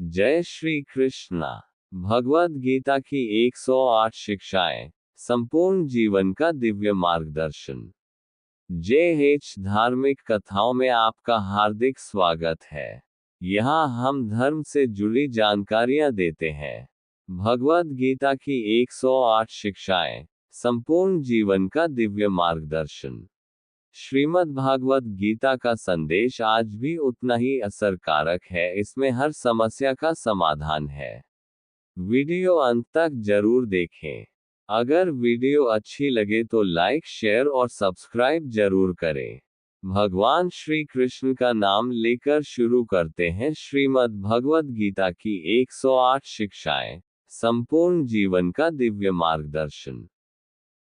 जय श्री कृष्णा। भगवद गीता की 108 शिक्षाएं, संपूर्ण जीवन का दिव्य मार्गदर्शन। जेएच धार्मिक कथाओं में आपका हार्दिक स्वागत है। यहाँ हम धर्म से जुड़ी जानकारियाँ देते हैं। भगवद गीता की 108 शिक्षाएं, संपूर्ण जीवन का दिव्य मार्गदर्शन। श्रीमद् भागवत गीता का संदेश आज भी उतना ही असरकारक है। इसमें हर समस्या का समाधान है। वीडियो अंत तक जरूर देखें। अगर वीडियो अच्छी लगे तो लाइक, शेयर और सब्सक्राइब जरूर करें। भगवान श्री कृष्ण का नाम लेकर शुरू करते हैं श्रीमद् भगवत गीता की 108 शिक्षाएं, संपूर्ण जीवन का दिव्य मार्गदर्शन।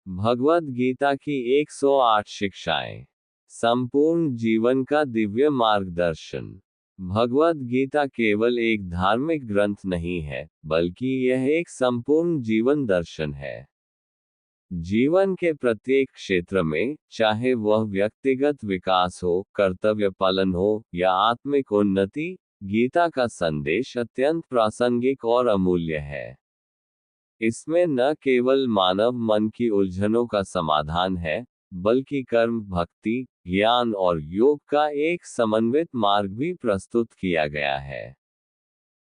भगवद गीता की 108 शिक्षाएं, संपूर्ण जीवन का दिव्य मार्गदर्शन। भगवद गीता केवल एक धार्मिक ग्रंथ नहीं है, बल्कि यह एक संपूर्ण जीवन दर्शन है। जीवन के प्रत्येक क्षेत्र में, चाहे वह व्यक्तिगत विकास हो, कर्तव्य पालन हो या आत्मिक उन्नति, गीता का संदेश अत्यंत प्रासंगिक और अमूल्य है। इसमें न केवल मानव मन की उलझनों का समाधान है, बल्कि कर्म, भक्ति, ज्ञान और योग का एक समन्वित मार्ग भी प्रस्तुत किया गया है।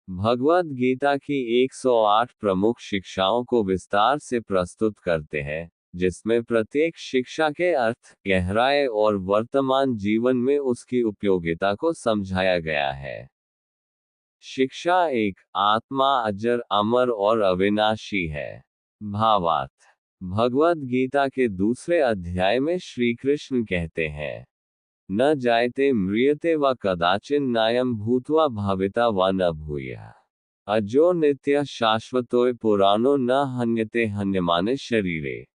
भगवद गीता की 108 प्रमुख शिक्षाओं को विस्तार से प्रस्तुत करते हैं, जिसमें प्रत्येक शिक्षा के अर्थ, गहराई और वर्तमान जीवन में उसकी उपयोगिता को समझाया गया है। शिक्षा 1, आत्मा अजर, अमर और अविनाशी है। भावार्थ। भगवद गीता के दूसरे अध्याय में श्री कृष्ण कहते हैं, न जायते म्रियते व कदाचिन नायम भूत्वा भाविता व न भूयः। अजो नित्य शाश्वतोय पुराणो न हन्यते हन्यमाने शरीरे।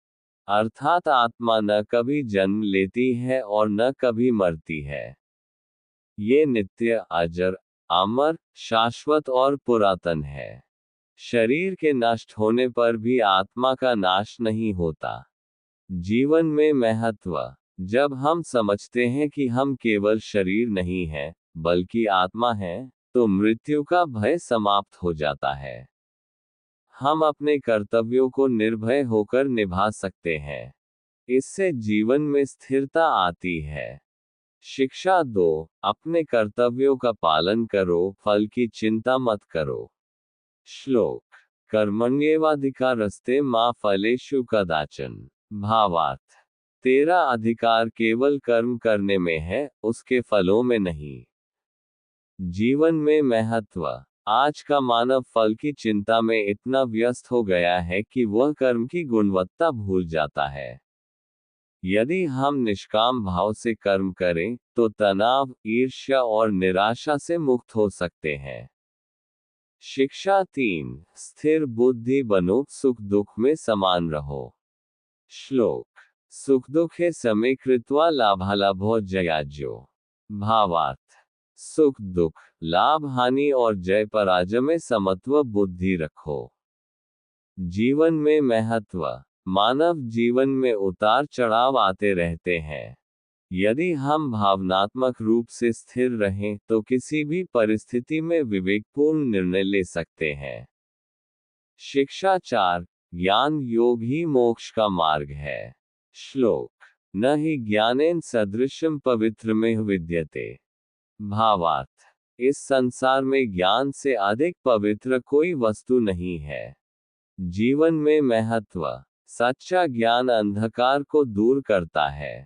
अर्थात आत्मा न कभी जन्म लेती है और न कभी मरती है। ये नित्य, अजर, अमर, शाश्वत और पुरातन है। शरीर के नष्ट होने पर भी आत्मा का नाश नहीं होता। जीवन में महत्व। जब हम समझते हैं कि हम केवल शरीर नहीं हैं, बल्कि आत्मा हैं, तो मृत्यु का भय समाप्त हो जाता है। हम अपने कर्तव्यों को निर्भय होकर निभा सकते हैं। इससे जीवन में स्थिरता आती है। शिक्षा 2, अपने कर्तव्यों का पालन करो, फल की चिंता मत करो। श्लोक। कर्मण्येवाधिकारस्ते मा फलेषु कदाचन। भावार्थ। तेरा अधिकार केवल कर्म करने में है, उसके फलों में नहीं। जीवन में महत्व। आज का मानव फल की चिंता में इतना व्यस्त हो गया है कि वह कर्म की गुणवत्ता भूल जाता है। यदि हम निष्काम भाव से कर्म करें, तो तनाव, ईर्ष्या और निराशा से मुक्त हो सकते हैं। शिक्षा 3, स्थिर बुद्धि बनो, सुख दुख में समान रहो। श्लोक। सुख दुखे समे कृत्वा लाभालाभो जयाज्यो। भावार्थ। सुख दुख, लाभ हानि और जय पराजय में समत्व बुद्धि रखो। जीवन में महत्व। मानव जीवन में उतार चढ़ाव आते रहते हैं। यदि हम भावनात्मक रूप से स्थिर रहें, तो किसी भी परिस्थिति में विवेकपूर्ण निर्णय ले सकते हैं। शिक्षा 4, ज्ञान योग ही मोक्ष का मार्ग है। श्लोक। न हि ज्ञानेन सदृशम पवित्रमेह विद्यते। भावार्थ। इस संसार में ज्ञान से अधिक पवित्र कोई वस्तु नहीं है। जीवन में महत्व। सच्चा ज्ञान अंधकार को दूर करता है।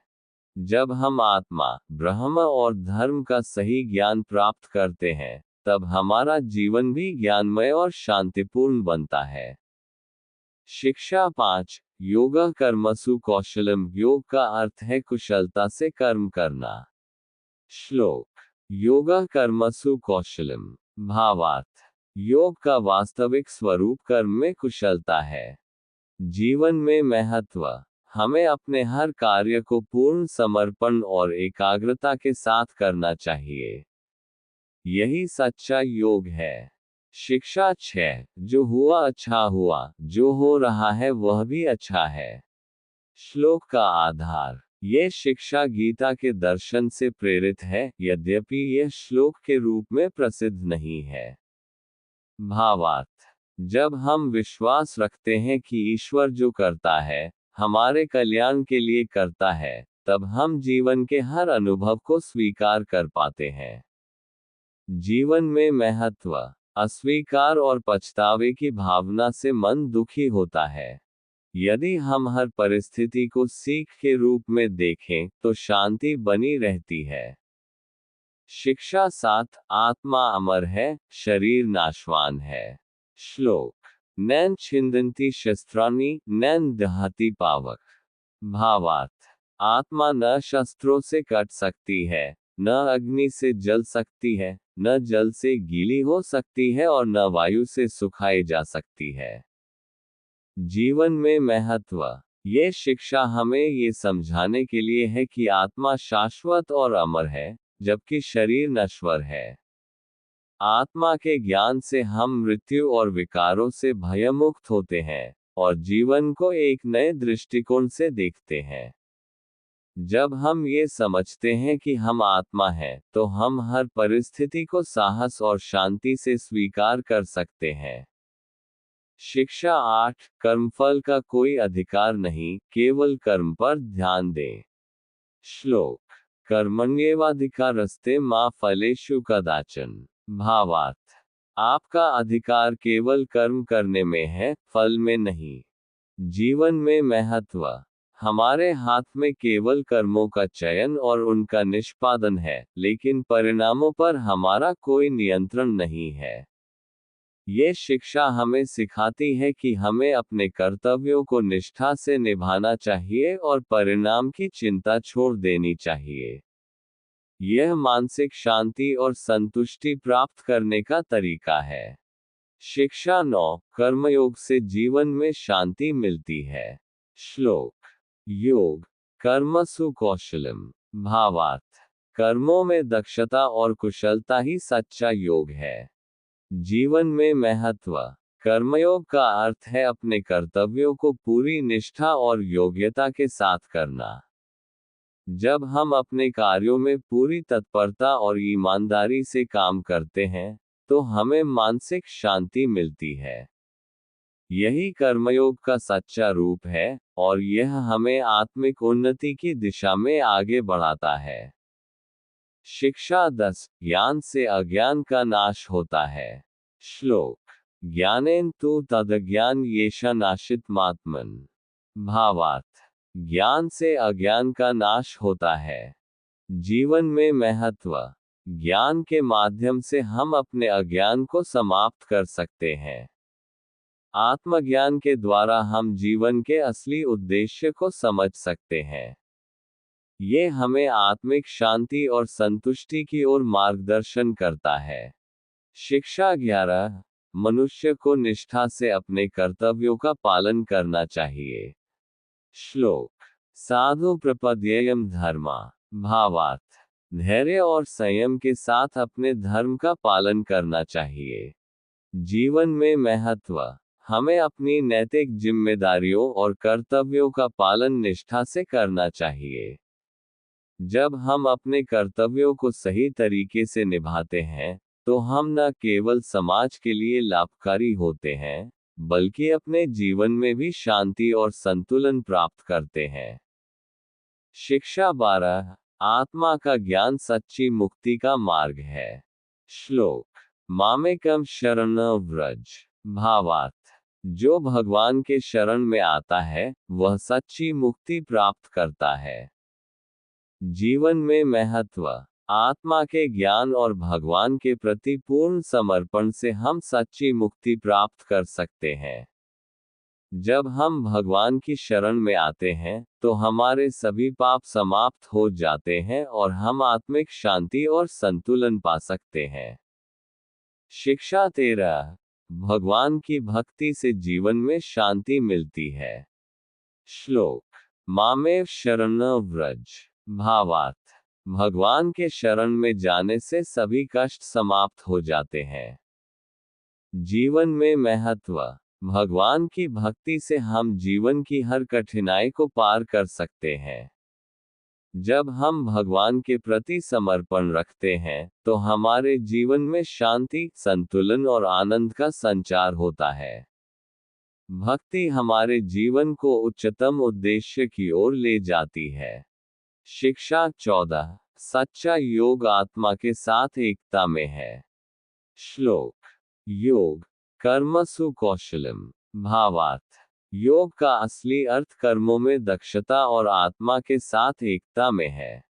जब हम आत्मा, ब्रह्म और धर्म का सही ज्ञान प्राप्त करते हैं, तब हमारा जीवन भी ज्ञानमय और शांतिपूर्ण बनता है। शिक्षा 5, योगा कर्मसु कौशलम। योग का अर्थ है कुशलता से कर्म करना। श्लोक। योगा कर्मसु कौशलम। भावार्थ। योग का वास्तविक स्वरूप कर्म में कुशलता है। जीवन में महत्व। हमें अपने हर कार्य को पूर्ण समर्पण और एकाग्रता के साथ करना चाहिए। यही सच्चा योग है। शिक्षा 6, जो हुआ अच्छा हुआ, जो हो रहा है वह भी अच्छा है। श्लोक का आधार। ये शिक्षा गीता के दर्शन से प्रेरित है, यद्यपि यह श्लोक के रूप में प्रसिद्ध नहीं है। भावार्थ, जब हम विश्वास रखते हैं कि ईश्वर जो करता है, हमारे कल्याण के लिए करता है, तब हम जीवन के हर अनुभव को स्वीकार कर पाते हैं। जीवन में महत्व, अस्वीकार और पछतावे की भावना से मन दुखी होता है। यदि हम हर परिस्थिति को सीख के रूप में देखें, तो शांति बनी रहती है। शिक्षा 7, आत्मा अमर है, शरीर नाशवान है। श्लोक, नैन छिन्दन्ति शस्त्राणि नैन दहति पावक। भावार्थ, आत्मा न शस्त्रों से कट सकती है, न अग्नि से जल सकती है, न जल से गीली हो सकती है और न वायु से सुखाई जा सकती है। जीवन में महत्व, ये शिक्षा हमें ये समझाने के लिए है कि आत्मा शाश्वत और अमर है, जबकि शरीर नश्वर है। आत्मा के ज्ञान से हम मृत्यु और विकारों से भयमुक्त होते हैं, और जीवन को एक नए दृष्टिकोण से देखते हैं। जब हम ये समझते हैं कि हम आत्मा हैं, तो हम हर परिस्थिति को साहस और शांति से स्वीकार कर सकते हैं। शिक्षा 8, कर्मफल का कोई अधिकार नहीं, केवल कर्म पर ध्यान दें। श्लोक, कर्मण्येवाधिकारस्ते मा फलेषु कदाचन। भावार्थ, आपका अधिकार केवल कर्म करने में है, फल में नहीं। जीवन में महत्व, हमारे हाथ में केवल कर्मों का चयन और उनका निष्पादन है, लेकिन परिणामों पर हमारा कोई नियंत्रण नहीं है। ये शिक्षा हमें सिखाती है कि हमें अपने कर्तव्यों को निष्ठा से निभाना चाहिए और परिणाम की चिंता छोड़ देनी चाहिए। यह मानसिक शांति और संतुष्टि प्राप्त करने का तरीका है। शिक्षा 9, कर्मयोग से जीवन में शांति मिलती है। श्लोक, योग कर्मसु कौशलम। भावार्थ, कर्मों में दक्षता और कुशलता ही सच्चा योग है। जीवन में महत्व, कर्मयोग का अर्थ है अपने कर्तव्यों को पूरी निष्ठा और योग्यता के साथ करना। जब हम अपने कार्यों में पूरी तत्परता और ईमानदारी से काम करते हैं, तो हमें मानसिक शांति मिलती है। यही कर्मयोग का सच्चा रूप है, और यह हमें आत्मिक उन्नति की दिशा में आगे बढ़ाता है। शिक्षा 10, ज्ञान से अज्ञान का नाश होता है। श्लोक, ज्ञानेन तु तदज्ञान येषा नाशितमात्मन्। भावार्थ, ज्ञान से अज्ञान का नाश होता है। जीवन में महत्व, ज्ञान के माध्यम से हम अपने अज्ञान को समाप्त कर सकते हैं। आत्मज्ञान के द्वारा हम जीवन के असली उद्देश्य को समझ सकते हैं। ये हमें आत्मिक शांति और संतुष्टि की ओर मार्गदर्शन करता है। शिक्षा 11, मनुष्य को निष्ठा से अपने कर्तव्यों का पालन करना चाहिए। श्लोक, साधु प्रपद्येयम् धर्मा। भावार्थ, धैर्य और संयम के साथ अपने धर्म का पालन करना चाहिए। जीवन में महत्व, हमें अपनी नैतिक जिम्मेदारियों और कर्तव्यों का पालन निष्ठा से करना चाहिए। जब हम अपने कर्तव्यों को सही तरीके से निभाते हैं, तो हम न केवल समाज के लिए लाभकारी होते हैं, बल्कि अपने जीवन में भी शांति और संतुलन प्राप्त करते हैं। शिक्षा 12, आत्मा का ज्ञान सच्ची मुक्ति का मार्ग है। श्लोक, मामेकम शरणं व्रज। भावार्थ, जो भगवान के शरण में आता है, वह सच्ची मुक्ति प्राप्त करता है। जीवन में महत्व, आत्मा के ज्ञान और भगवान के प्रति पूर्ण समर्पण से हम सच्ची मुक्ति प्राप्त कर सकते हैं। जब हम भगवान की शरण में आते हैं, तो हमारे सभी पाप समाप्त हो जाते हैं और हम आत्मिक शांति और संतुलन पा सकते हैं। शिक्षा 13, भगवान की भक्ति से जीवन में शांति मिलती है। श्लोक, मामेव शरणं व्रज। भावार्थ, भगवान के शरण में जाने से सभी कष्ट समाप्त हो जाते हैं। जीवन में महत्व, भगवान की भक्ति से हम जीवन की हर कठिनाई को पार कर सकते हैं। जब हम भगवान के प्रति समर्पण रखते हैं, तो हमारे जीवन में शांति, संतुलन और आनंद का संचार होता है। भक्ति हमारे जीवन को उच्चतम उद्देश्य की ओर ले जाती है। शिक्षा 14। सच्चा योग आत्मा के साथ एकता में है। श्लोक। योग कर्मसु कौशलम। भावार्थ। योग का असली अर्थ कर्मों में दक्षता और आत्मा के साथ एकता में है।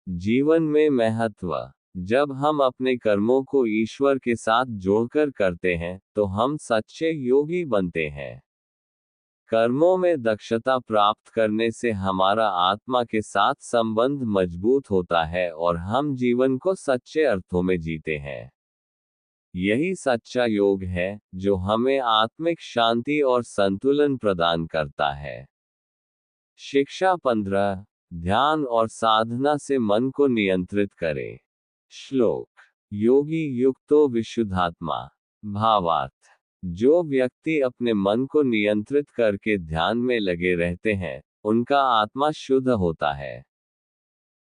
जीवन में महत्व। जब हम अपने कर्मों को ईश्वर के साथ जोड़कर करते हैं, तो हम सच्चे योगी बनते हैं। कर्मों में दक्षता प्राप्त करने से हमारा आत्मा के साथ संबंध मजबूत होता है और हम जीवन को सच्चे अर्थों में जीते हैं। यही सच्चा योग है, जो हमें आत्मिक शांति और संतुलन प्रदान करता है। शिक्षा 15। ध्यान और साधना से मन को नियंत्रित करें। श्लोक। योगी युक्तो विशुद्धात्मा। भावार्थ। जो व्यक्ति अपने मन को नियंत्रित करके ध्यान में लगे रहते हैं, उनका आत्मा शुद्ध होता है।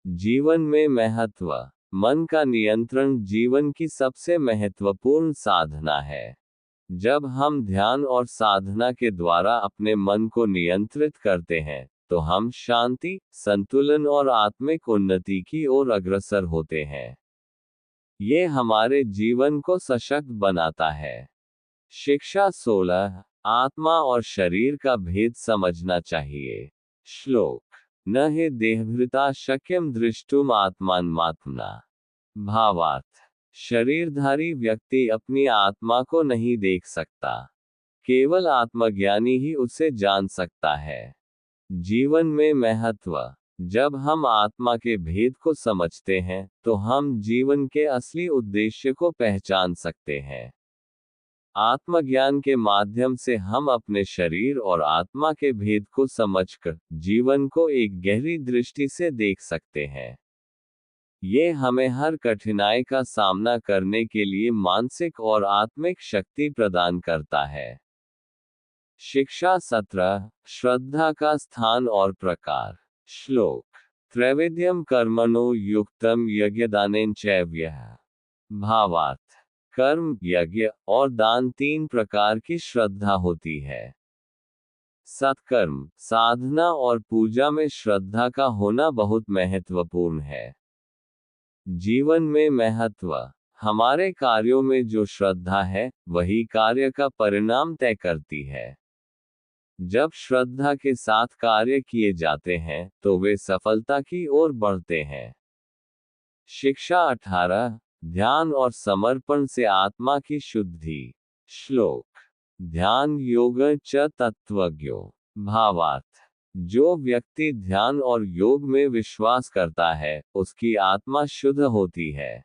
जीवन में महत्व। मन का नियंत्रण जीवन की सबसे महत्वपूर्ण साधना है। जब हम ध्यान और साधना के द्वारा अपने मन को नियंत्रित करते हैं, तो हम शांति, संतुलन और आत्मिक उन्नति की ओर अग्रसर होते हैं। ये हमारे जीवन को सशक्त बनाता है। शिक्षा 16। आत्मा और शरीर का भेद समझना चाहिए। श्लोक। न हि देहभृता शक्यम दृष्टुम आत्मानमात्मना। भावार्थ। शरीरधारी व्यक्ति अपनी आत्मा को नहीं देख सकता। केवल आत्मज्ञानी ही उसे जान सकता है। जीवन में महत्व। जब हम आत्मा के भेद को समझते हैं, तो हम जीवन के असली उद्देश्य को पहचान सकते हैं। आत्मज्ञान के माध्यम से हम अपने शरीर और आत्मा के भेद को समझकर जीवन को एक गहरी दृष्टि से देख सकते हैं। ये हमें हर कठिनाई का सामना करने के लिए मानसिक और आत्मिक शक्ति प्रदान करता है। शिक्षा 17। श्रद्धा का स्थान और प्रकार। श्लोक। त्रैविध्यम कर्मणो युक्तम यज्ञदानेन चैव्यः। भावार्थ। कर्म, यज्ञ और दान 3 प्रकार की श्रद्धा होती है। सत्कर्म, साधना और पूजा में श्रद्धा का होना बहुत महत्वपूर्ण है। जीवन में महत्व। हमारे कार्यों में जो श्रद्धा है, वही कार्य का परिणाम तय करती है। जब श्रद्धा के साथ कार्य किए जाते हैं, तो वे सफलता की ओर बढ़ते हैं। शिक्षा 18। ध्यान और समर्पण से आत्मा की शुद्धि। श्लोक। ध्यान योग च तत्वज्ञो। भावार्थ। जो व्यक्ति ध्यान और योग में विश्वास करता है, उसकी आत्मा शुद्ध होती है।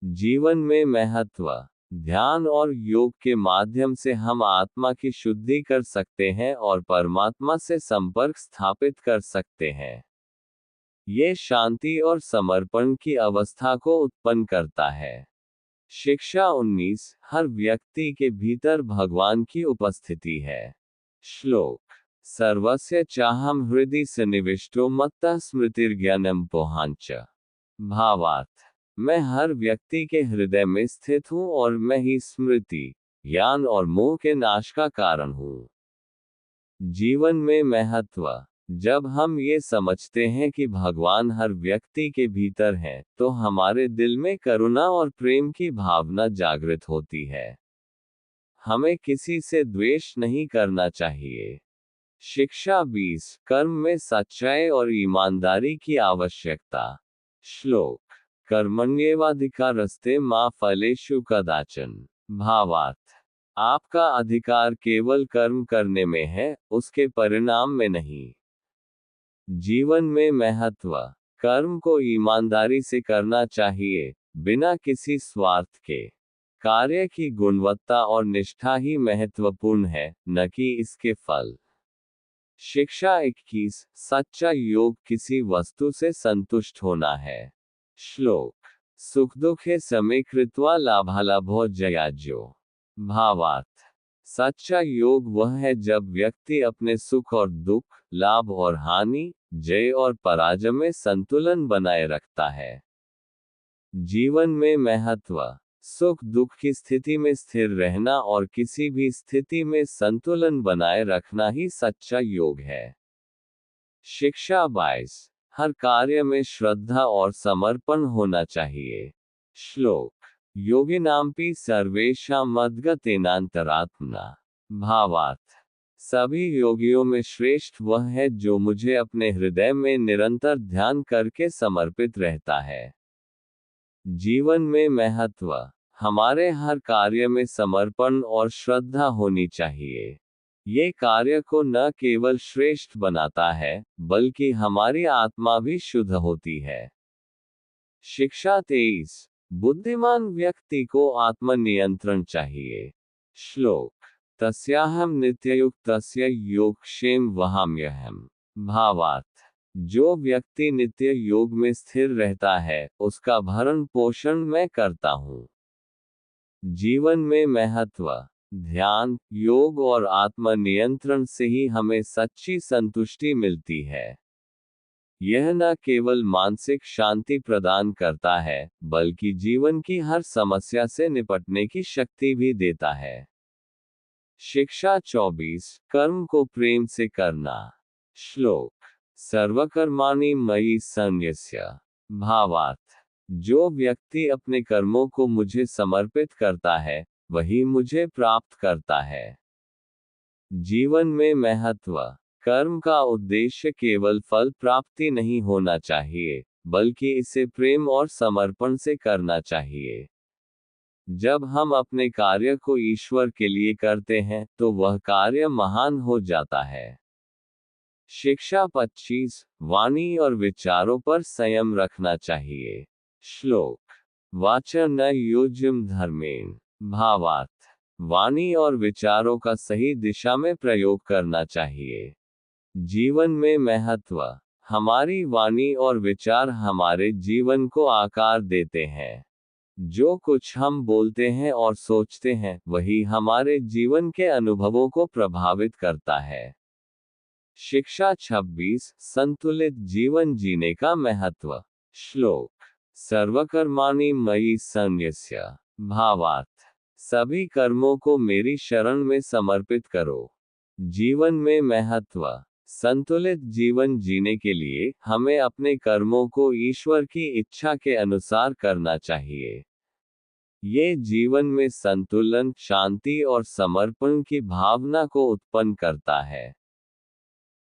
जीवन में महत्व। ध्यान और योग के माध्यम से हम आत्मा की शुद्धि कर सकते हैं और परमात्मा से संपर्क स्थापित कर सकते हैं। ये शांति और समर्पण की अवस्था को उत्पन्न करता है। शिक्षा 19। हर व्यक्ति के भीतर भगवान की उपस्थिति है। श्लोक। सर्वस्य चाहम हृदि सन्निविष्टो मत्तः स्मृतिर्ज्ञानम पोहांच। भावार्थ। मैं हर व्यक्ति के हृदय में स्थित हूँ और मैं ही स्मृति, ज्ञान और मोह के नाश का कारण हूँ। जीवन में महत्व। जब हम ये समझते हैं कि भगवान हर व्यक्ति के भीतर हैं, तो हमारे दिल में करुणा और प्रेम की भावना जागृत होती है। हमें किसी से द्वेष नहीं करना चाहिए। शिक्षा 20। कर्म में सच्चाई और ईमानदारी की आवश्यकता। श्लोक। कर्मण्येवाधिकारस्ते मा फलेषु कदाचन। भावार्थ। आपका अधिकार केवल कर्म करने में है, उसके परिणाम में नहीं। जीवन में महत्व। कर्म को ईमानदारी से करना चाहिए, बिना किसी स्वार्थ के। कार्य की गुणवत्ता और निष्ठा ही महत्वपूर्ण है, न कि इसके फल। शिक्षा 21। सच्चा योग किसी वस्तु से संतुष्ट होना है। श्लोक। सुख दुखे समे कृत्वा लाभालाभो जयाज्यो। भावार्थ। सच्चा योग वह है जब व्यक्ति अपने सुख और दुख, लाभ और हानि जय और पराजय में संतुलन बनाए रखता है। जीवन में महत्व, सुख दुख की स्थिति में स्थिर रहना और किसी भी स्थिति में संतुलन बनाए रखना ही सच्चा योग है। शिक्षा 22, हर कार्य में श्रद्धा और समर्पण होना चाहिए। श्लोक, योगिनाम्पि सर्वेषां मद्गतेनान्तरात्मना। भावार्थ, सभी योगियों में श्रेष्ठ वह है जो मुझे अपने हृदय में निरंतर ध्यान करके समर्पित रहता है। जीवन में महत्व, हमारे हर कार्य में समर्पण और श्रद्धा होनी चाहिए। ये कार्य को न केवल श्रेष्ठ बनाता है, बल्कि हमारी आत्मा भी शुद्ध होती है। शिक्षा 23, बुद्धिमान व्यक्ति को आत्मनियंत्रण चाहिए। श्लोक, तस्याहं नित्ययुक्तस्य योगक्षेम वहाम्यहम्। भावार्थ, जो व्यक्ति नित्य योग में स्थिर रहता है, उसका भरण पोषण मैं करता हूँ। जीवन में महत्व, ध्यान, योग और आत्मनियंत्रण से ही हमें सच्ची संतुष्टि मिलती है। यह न केवल मानसिक शांति प्रदान करता है, बल्कि जीवन की हर समस्या से निपटने की शक्ति भी देता है। शिक्षा 24, कर्म को प्रेम से करना। श्लोक, सर्वकर्माणि मयि सन्न्यस्य। भावार्थ, जो व्यक्ति अपने कर्मों को मुझे समर्पित करता है, वही मुझे प्राप्त करता है। जीवन में महत्व, कर्म का उद्देश्य केवल फल प्राप्ति नहीं होना चाहिए, बल्कि इसे प्रेम और समर्पण से करना चाहिए। जब हम अपने कार्य को ईश्वर के लिए करते हैं, तो वह कार्य महान हो जाता है। शिक्षा 25, वाणी और विचारों पर संयम रखना चाहिए। श्लोक, वाचा न योज्यम धर्मेण। भावार्थ, वाणी और विचारों का सही दिशा में प्रयोग करना चाहिए। जीवन में महत्व, हमारी वाणी और विचार हमारे जीवन को आकार देते हैं। जो कुछ हम बोलते हैं और सोचते हैं, वही हमारे जीवन के अनुभवों को प्रभावित करता है। शिक्षा 26, संतुलित जीवन जीने का महत्व। श्लोक, सर्वकर्माणि मयि सन्न्यस्य। भावार्थ, सभी कर्मों को मेरी शरण में समर्पित करो। जीवन में महत्व, संतुलित जीवन जीने के लिए हमें अपने कर्मों को ईश्वर की इच्छा के अनुसार करना चाहिए। ये जीवन में संतुलन, शांति और समर्पण की भावना को उत्पन्न करता है।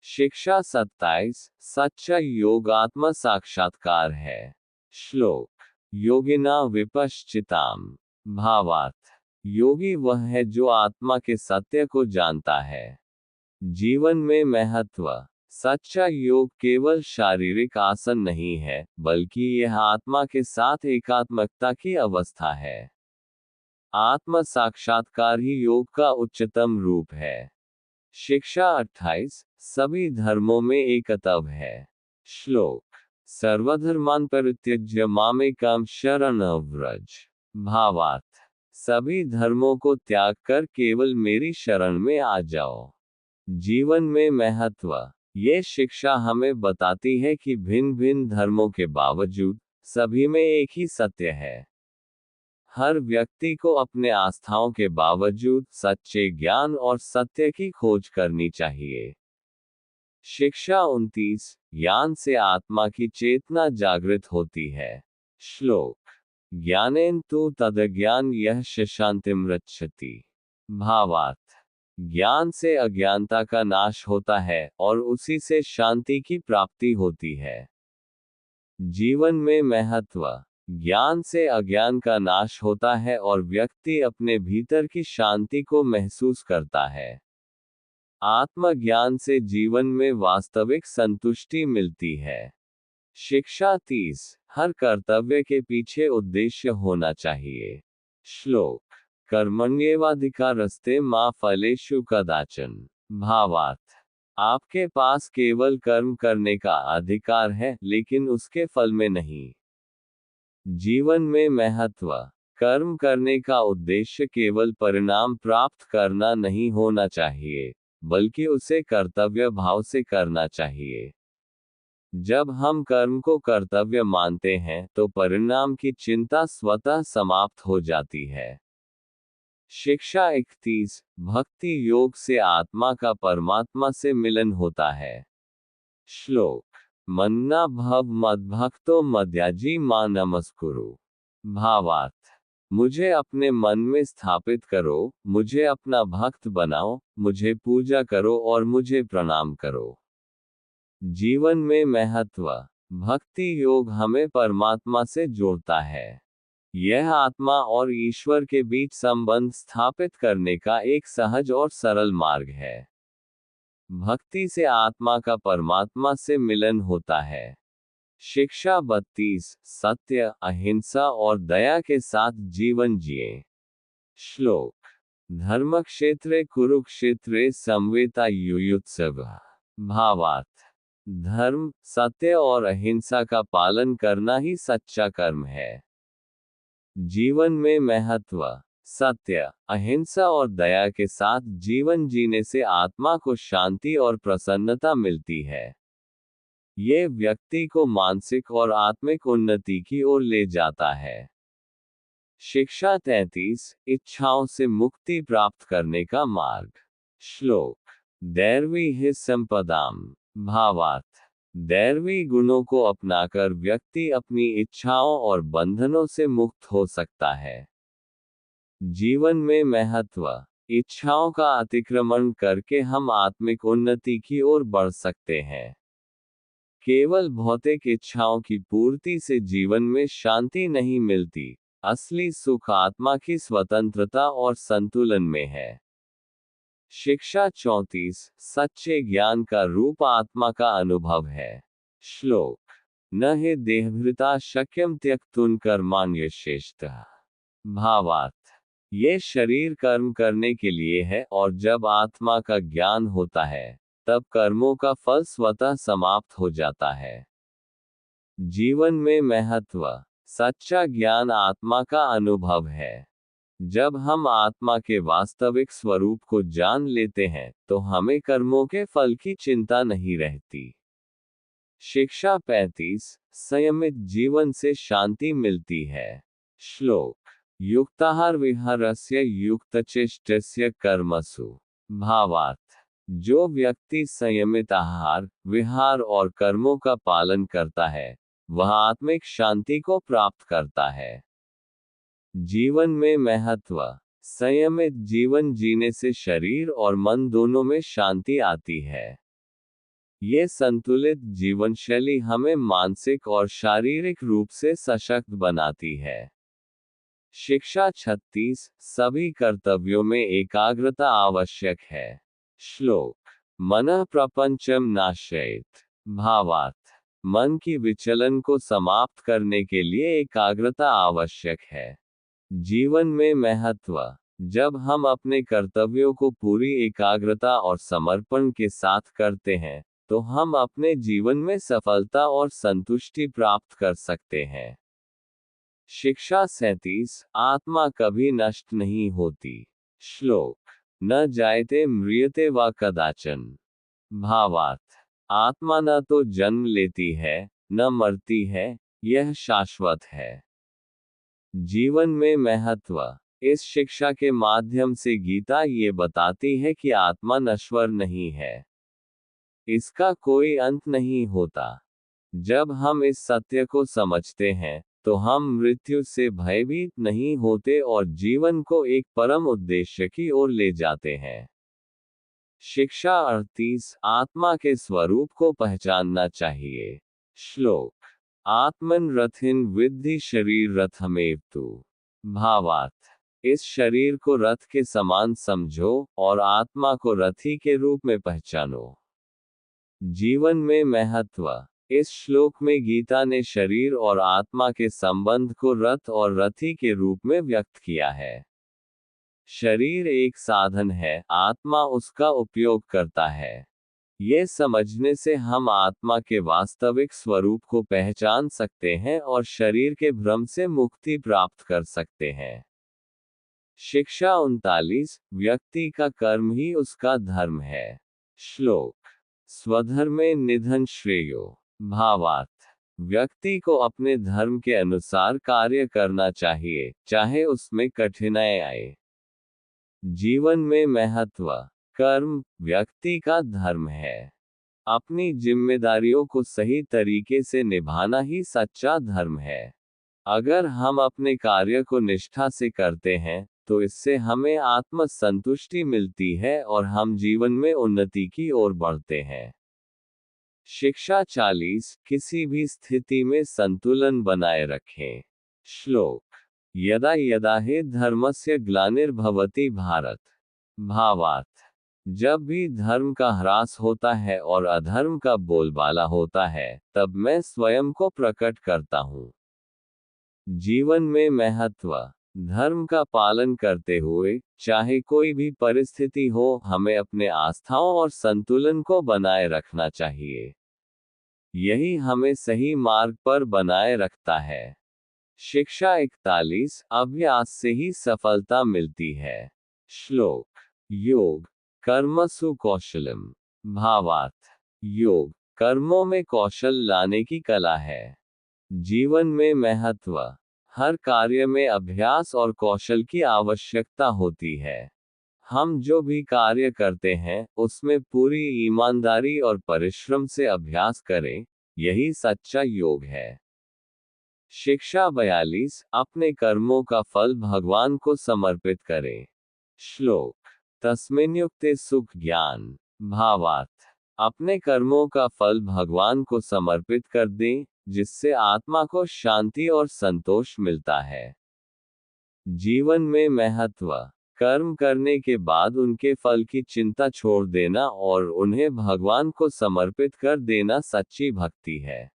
शिक्षा 27, सच्चा योग आत्म साक्षात्कार है। श्लोक, योगिना विपश्चिताम। भावार्थ, योगी वह है जो आत्मा के सत्य को जानता है। जीवन में महत्व, सच्चा योग केवल शारीरिक आसन नहीं है, बल्कि यह आत्मा के साथ एकात्मकता की अवस्था है। आत्म साक्षात्कार ही योग का उच्चतम रूप है। शिक्षा 28, सभी धर्मों में एकत्व है। श्लोक, सर्वधर्मान् परित्यज्य मामेकं शरणं व्रज। भावार्थ, सभी धर्मों को त्याग कर केवल मेरी शरण में आ जाओ। जीवन में महत्व, ये शिक्षा हमें बताती है कि भिन्न भिन्न धर्मों के बावजूद सभी में एक ही सत्य है। हर व्यक्ति को अपने आस्थाओं के बावजूद सच्चे ज्ञान और सत्य की खोज करनी चाहिए। शिक्षा 29, ज्ञान से आत्मा की चेतना जागृत होती है। श्लोक, ज्ञानेन तु तदज्ञान यः शान्तिं रक्षति। भावार्थ, ज्ञान से अज्ञानता का नाश होता है और उसी से शांति की प्राप्ति होती है। जीवन में महत्व, ज्ञान से अज्ञान का नाश होता है और व्यक्ति अपने भीतर की शांति को महसूस करता है। आत्मज्ञान से जीवन में वास्तविक संतुष्टि मिलती है। शिक्षा 30, हर कर्तव्य के पीछे उद्देश्य होना चाहिए। श्लोक, कर्मण्येवाधिकारस्ते मा फलेषु कदाचन। भावार्थ, आपके पास केवल कर्म करने का अधिकार है, लेकिन उसके फल में नहीं। जीवन में महत्व, कर्म करने का उद्देश्य केवल परिणाम प्राप्त करना नहीं होना चाहिए, बल्कि उसे कर्तव्य भाव से करना चाहिए। जब हम कर्म को कर्तव्य मानते हैं तो परिणाम की चिंता स्वतः समाप्त हो जाती है। शिक्षा 31। भक्ति योग से आत्मा का परमात्मा से मिलन होता है। श्लोक। मन्ना भव मद्भक्तो मद्याजी मां नमस्कुरु। भावार्थ। मुझे अपने मन में स्थापित करो, मुझे अपना भक्त बनाओ, मुझे पूजा करो और मुझे प्रणाम करो। जीवन में महत्व। भक्ति योग हमें परमात्मा से जोड़ता है। यह आत्मा और ईश्वर के बीच संबंध स्थापित करने का एक सहज और सरल मार्ग है। भक्ति से आत्मा का परमात्मा से मिलन होता है। शिक्षा 32। सत्य, अहिंसा और दया के साथ जीवन जिए। श्लोक। धर्मक्षेत्रे कुरुक्षेत्रे समवेता युयुत्सव। भावार्थ। धर्म, सत्य और अहिंसा का पालन करना ही सच्चा कर्म है। जीवन में महत्व। सत्य, अहिंसा और दया के साथ जीवन जीने से आत्मा को शांति और प्रसन्नता मिलती है। ये व्यक्ति को मानसिक और आत्मिक उन्नति की ओर ले जाता है। शिक्षा 33। इच्छाओं से मुक्ति प्राप्त करने का मार्ग। श्लोक। दैर्वी ही संपदाम। भावार्थ। दैर्वी गुणों को अपनाकर व्यक्ति अपनी इच्छाओं और बंधनों से मुक्त हो सकता है। जीवन में महत्व। इच्छाओं का अतिक्रमण करके हम आत्मिक उन्नति की ओर बढ़ सकते हैं। केवल भौतिक इच्छाओं की पूर्ति से जीवन में शांति नहीं मिलती, असली सुख आत्मा की स्वतंत्रता और संतुलन में है। शिक्षा 34। सच्चे ज्ञान का रूप आत्मा का अनुभव है। श्लोक। न हि देहभृता शक्यम त्यक्तुन कर्माण्यशेषतः। भावार्थ। ये शरीर कर्म करने के लिए है और जब आत्मा का ज्ञान होता है तब कर्मों का फल स्वतः समाप्त हो जाता है। जीवन में महत्व। सच्चा ज्ञान आत्मा का अनुभव है। जब हम आत्मा के वास्तविक स्वरूप को जान लेते हैं तो हमें कर्मों के फल की चिंता नहीं रहती। शिक्षा 35। संयमित जीवन से शांति मिलती है। श्लोक। युक्ताहार विहारस्य युक्तचेष्टस्य कर्मसु। भावार्थ। जो व्यक्ति संयमित आहार, विहार और कर्मों का पालन करता है वह आत्मिक शांति को प्राप्त करता है। जीवन में महत्व। संयमित जीवन जीने से शरीर और मन दोनों में शांति आती है। ये संतुलित जीवन शैली हमें मानसिक और शारीरिक रूप से सशक्त बनाती है। शिक्षा 36। सभी कर्तव्यों में एकाग्रता आवश्यक है। श्लोक। मनः प्रपंचम नाशयेत्। भावार्थ। मन की विचलन को समाप्त करने के लिए एकाग्रता आवश्यक है। जीवन में महत्व। जब हम अपने कर्तव्यों को पूरी एकाग्रता और समर्पण के साथ करते हैं तो हम अपने जीवन में सफलता और संतुष्टि प्राप्त कर सकते हैं। शिक्षा 37। आत्मा कभी नष्ट नहीं होती। श्लोक। न जायते म्रियते वा कदाचन। भावार्थ। आत्मा न तो जन्म लेती है न मरती है, यह शाश्वत है। जीवन में महत्व। इस शिक्षा के माध्यम से गीता ये बताती है कि आत्मा नश्वर नहीं है, इसका कोई अंत नहीं होता। जब हम इस सत्य को समझते हैं तो हम मृत्यु से भयभीत नहीं होते और जीवन को एक परम उद्देश्य की ओर ले जाते हैं। शिक्षा 38। आत्मा के स्वरूप को पहचानना चाहिए। श्लोक। आत्मन रथिन विद्धि शरीर रथमेव तु। भावार्थ। इस शरीर को रथ के समान समझो और आत्मा को रथी के रूप में पहचानो। जीवन में महत्व। इस श्लोक में गीता ने शरीर और आत्मा के संबंध को रथ और रथी के रूप में व्यक्त किया है। शरीर एक साधन है, आत्मा उसका उपयोग करता है। ये समझने से हम आत्मा के वास्तविक स्वरूप को पहचान सकते हैं और शरीर के भ्रम से मुक्ति प्राप्त कर सकते हैं। शिक्षा 39। व्यक्ति का कर्म ही उसका धर्म है। श्लोक। स्वधर्मे निधन श्रेयो। भावार्थ, व्यक्ति को अपने धर्म के अनुसार कार्य करना चाहिए, चाहे उसमें कठिनाई आए। जीवन में महत्व, कर्म व्यक्ति का धर्म है। अपनी जिम्मेदारियों को सही तरीके से निभाना ही सच्चा धर्म है। अगर हम अपने कार्य को निष्ठा से करते हैं, तो इससे हमें आत्म संतुष्टि मिलती है और हम जीवन में उन्नति की ओर बढ़ते हैं। शिक्षा 40 किसी भी स्थिति में संतुलन बनाए रखें। श्लोक, यदा यदा हि धर्मस्य ग्लानिर्भवति भारत। भावार्थ, जब भी धर्म का ह्रास होता है और अधर्म का बोलबाला होता है, तब मैं स्वयं को प्रकट करता हूँ। जीवन में महत्व, धर्म का पालन करते हुए, चाहे कोई भी परिस्थिति हो, हमें अपने आस्थाओं और संतुलन को बनाए रखना चाहिए। यही हमें सही मार्ग पर बनाए रखता है। शिक्षा 41 अभ्यास से ही सफलता मिलती है। श्लोक, योग कर्मसु कौशलम। भावार्थ, योग कर्मों में कौशल लाने की कला है। जीवन में महत्व, हर कार्य में अभ्यास और कौशल की आवश्यकता होती है। हम जो भी कार्य करते हैं, उसमें पूरी ईमानदारी और परिश्रम से अभ्यास करें, यही सच्चा योग है। शिक्षा 42 अपने कर्मों का फल भगवान को समर्पित करें। श्लोक, तस्मिन्युक्ते सुख ज्ञान। भावार्थ, अपने कर्मों का फल भगवान को समर्पित कर दें, जिससे आत्मा को शांति और संतोष मिलता है। जीवन में महत्व, कर्म करने के बाद उनके फल की चिंता छोड़ देना और उन्हें भगवान को समर्पित कर देना सच्ची भक्ति है।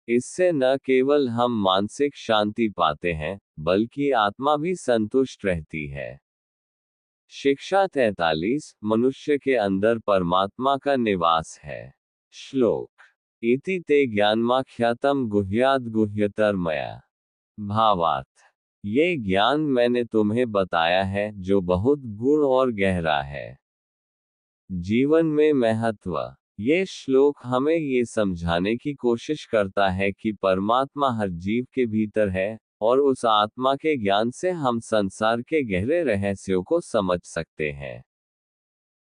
इससे न केवल हम मानसिक शांति पाते हैं, बल्कि आत्मा भी संतुष्ट रहती है। शिक्षा 43 मनुष्य के अंदर परमात्मा का निवास है। श्लोक, इति ते ज्ञानमाख्यातम गुह्याद् गुह्यतर मया। भावार्थ, ये ज्ञान मैंने तुम्हें बताया है, जो बहुत गूढ़ और गहरा है। जीवन में महत्व, ये श्लोक हमें ये समझाने की कोशिश करता है कि परमात्मा हर जीव के भीतर है, और उस आत्मा के ज्ञान से हम संसार के गहरे रहस्यों को समझ सकते हैं।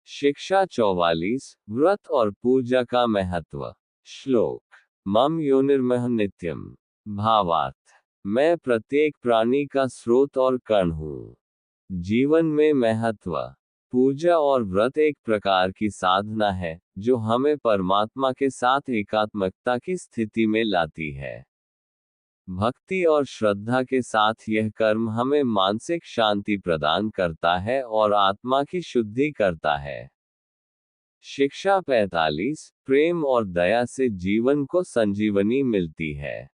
शिक्षा 44 व्रत और पूजा का महत्व। श्लोक, मम योनिर्मह नित्यम। भावार्थ, मैं प्रत्येक प्राणी का स्रोत और कण हूँ। जीवन में महत्व, पूजा और व्रत एक प्रकार की साधना है, जो हमें परमात्मा के साथ एकात्मकता की स्थिति में लाती है। भक्ति और श्रद्धा के साथ यह कर्म हमें मानसिक शांति प्रदान करता है और आत्मा की शुद्धि करता है। शिक्षा 45 प्रेम और दया से जीवन को संजीवनी मिलती है।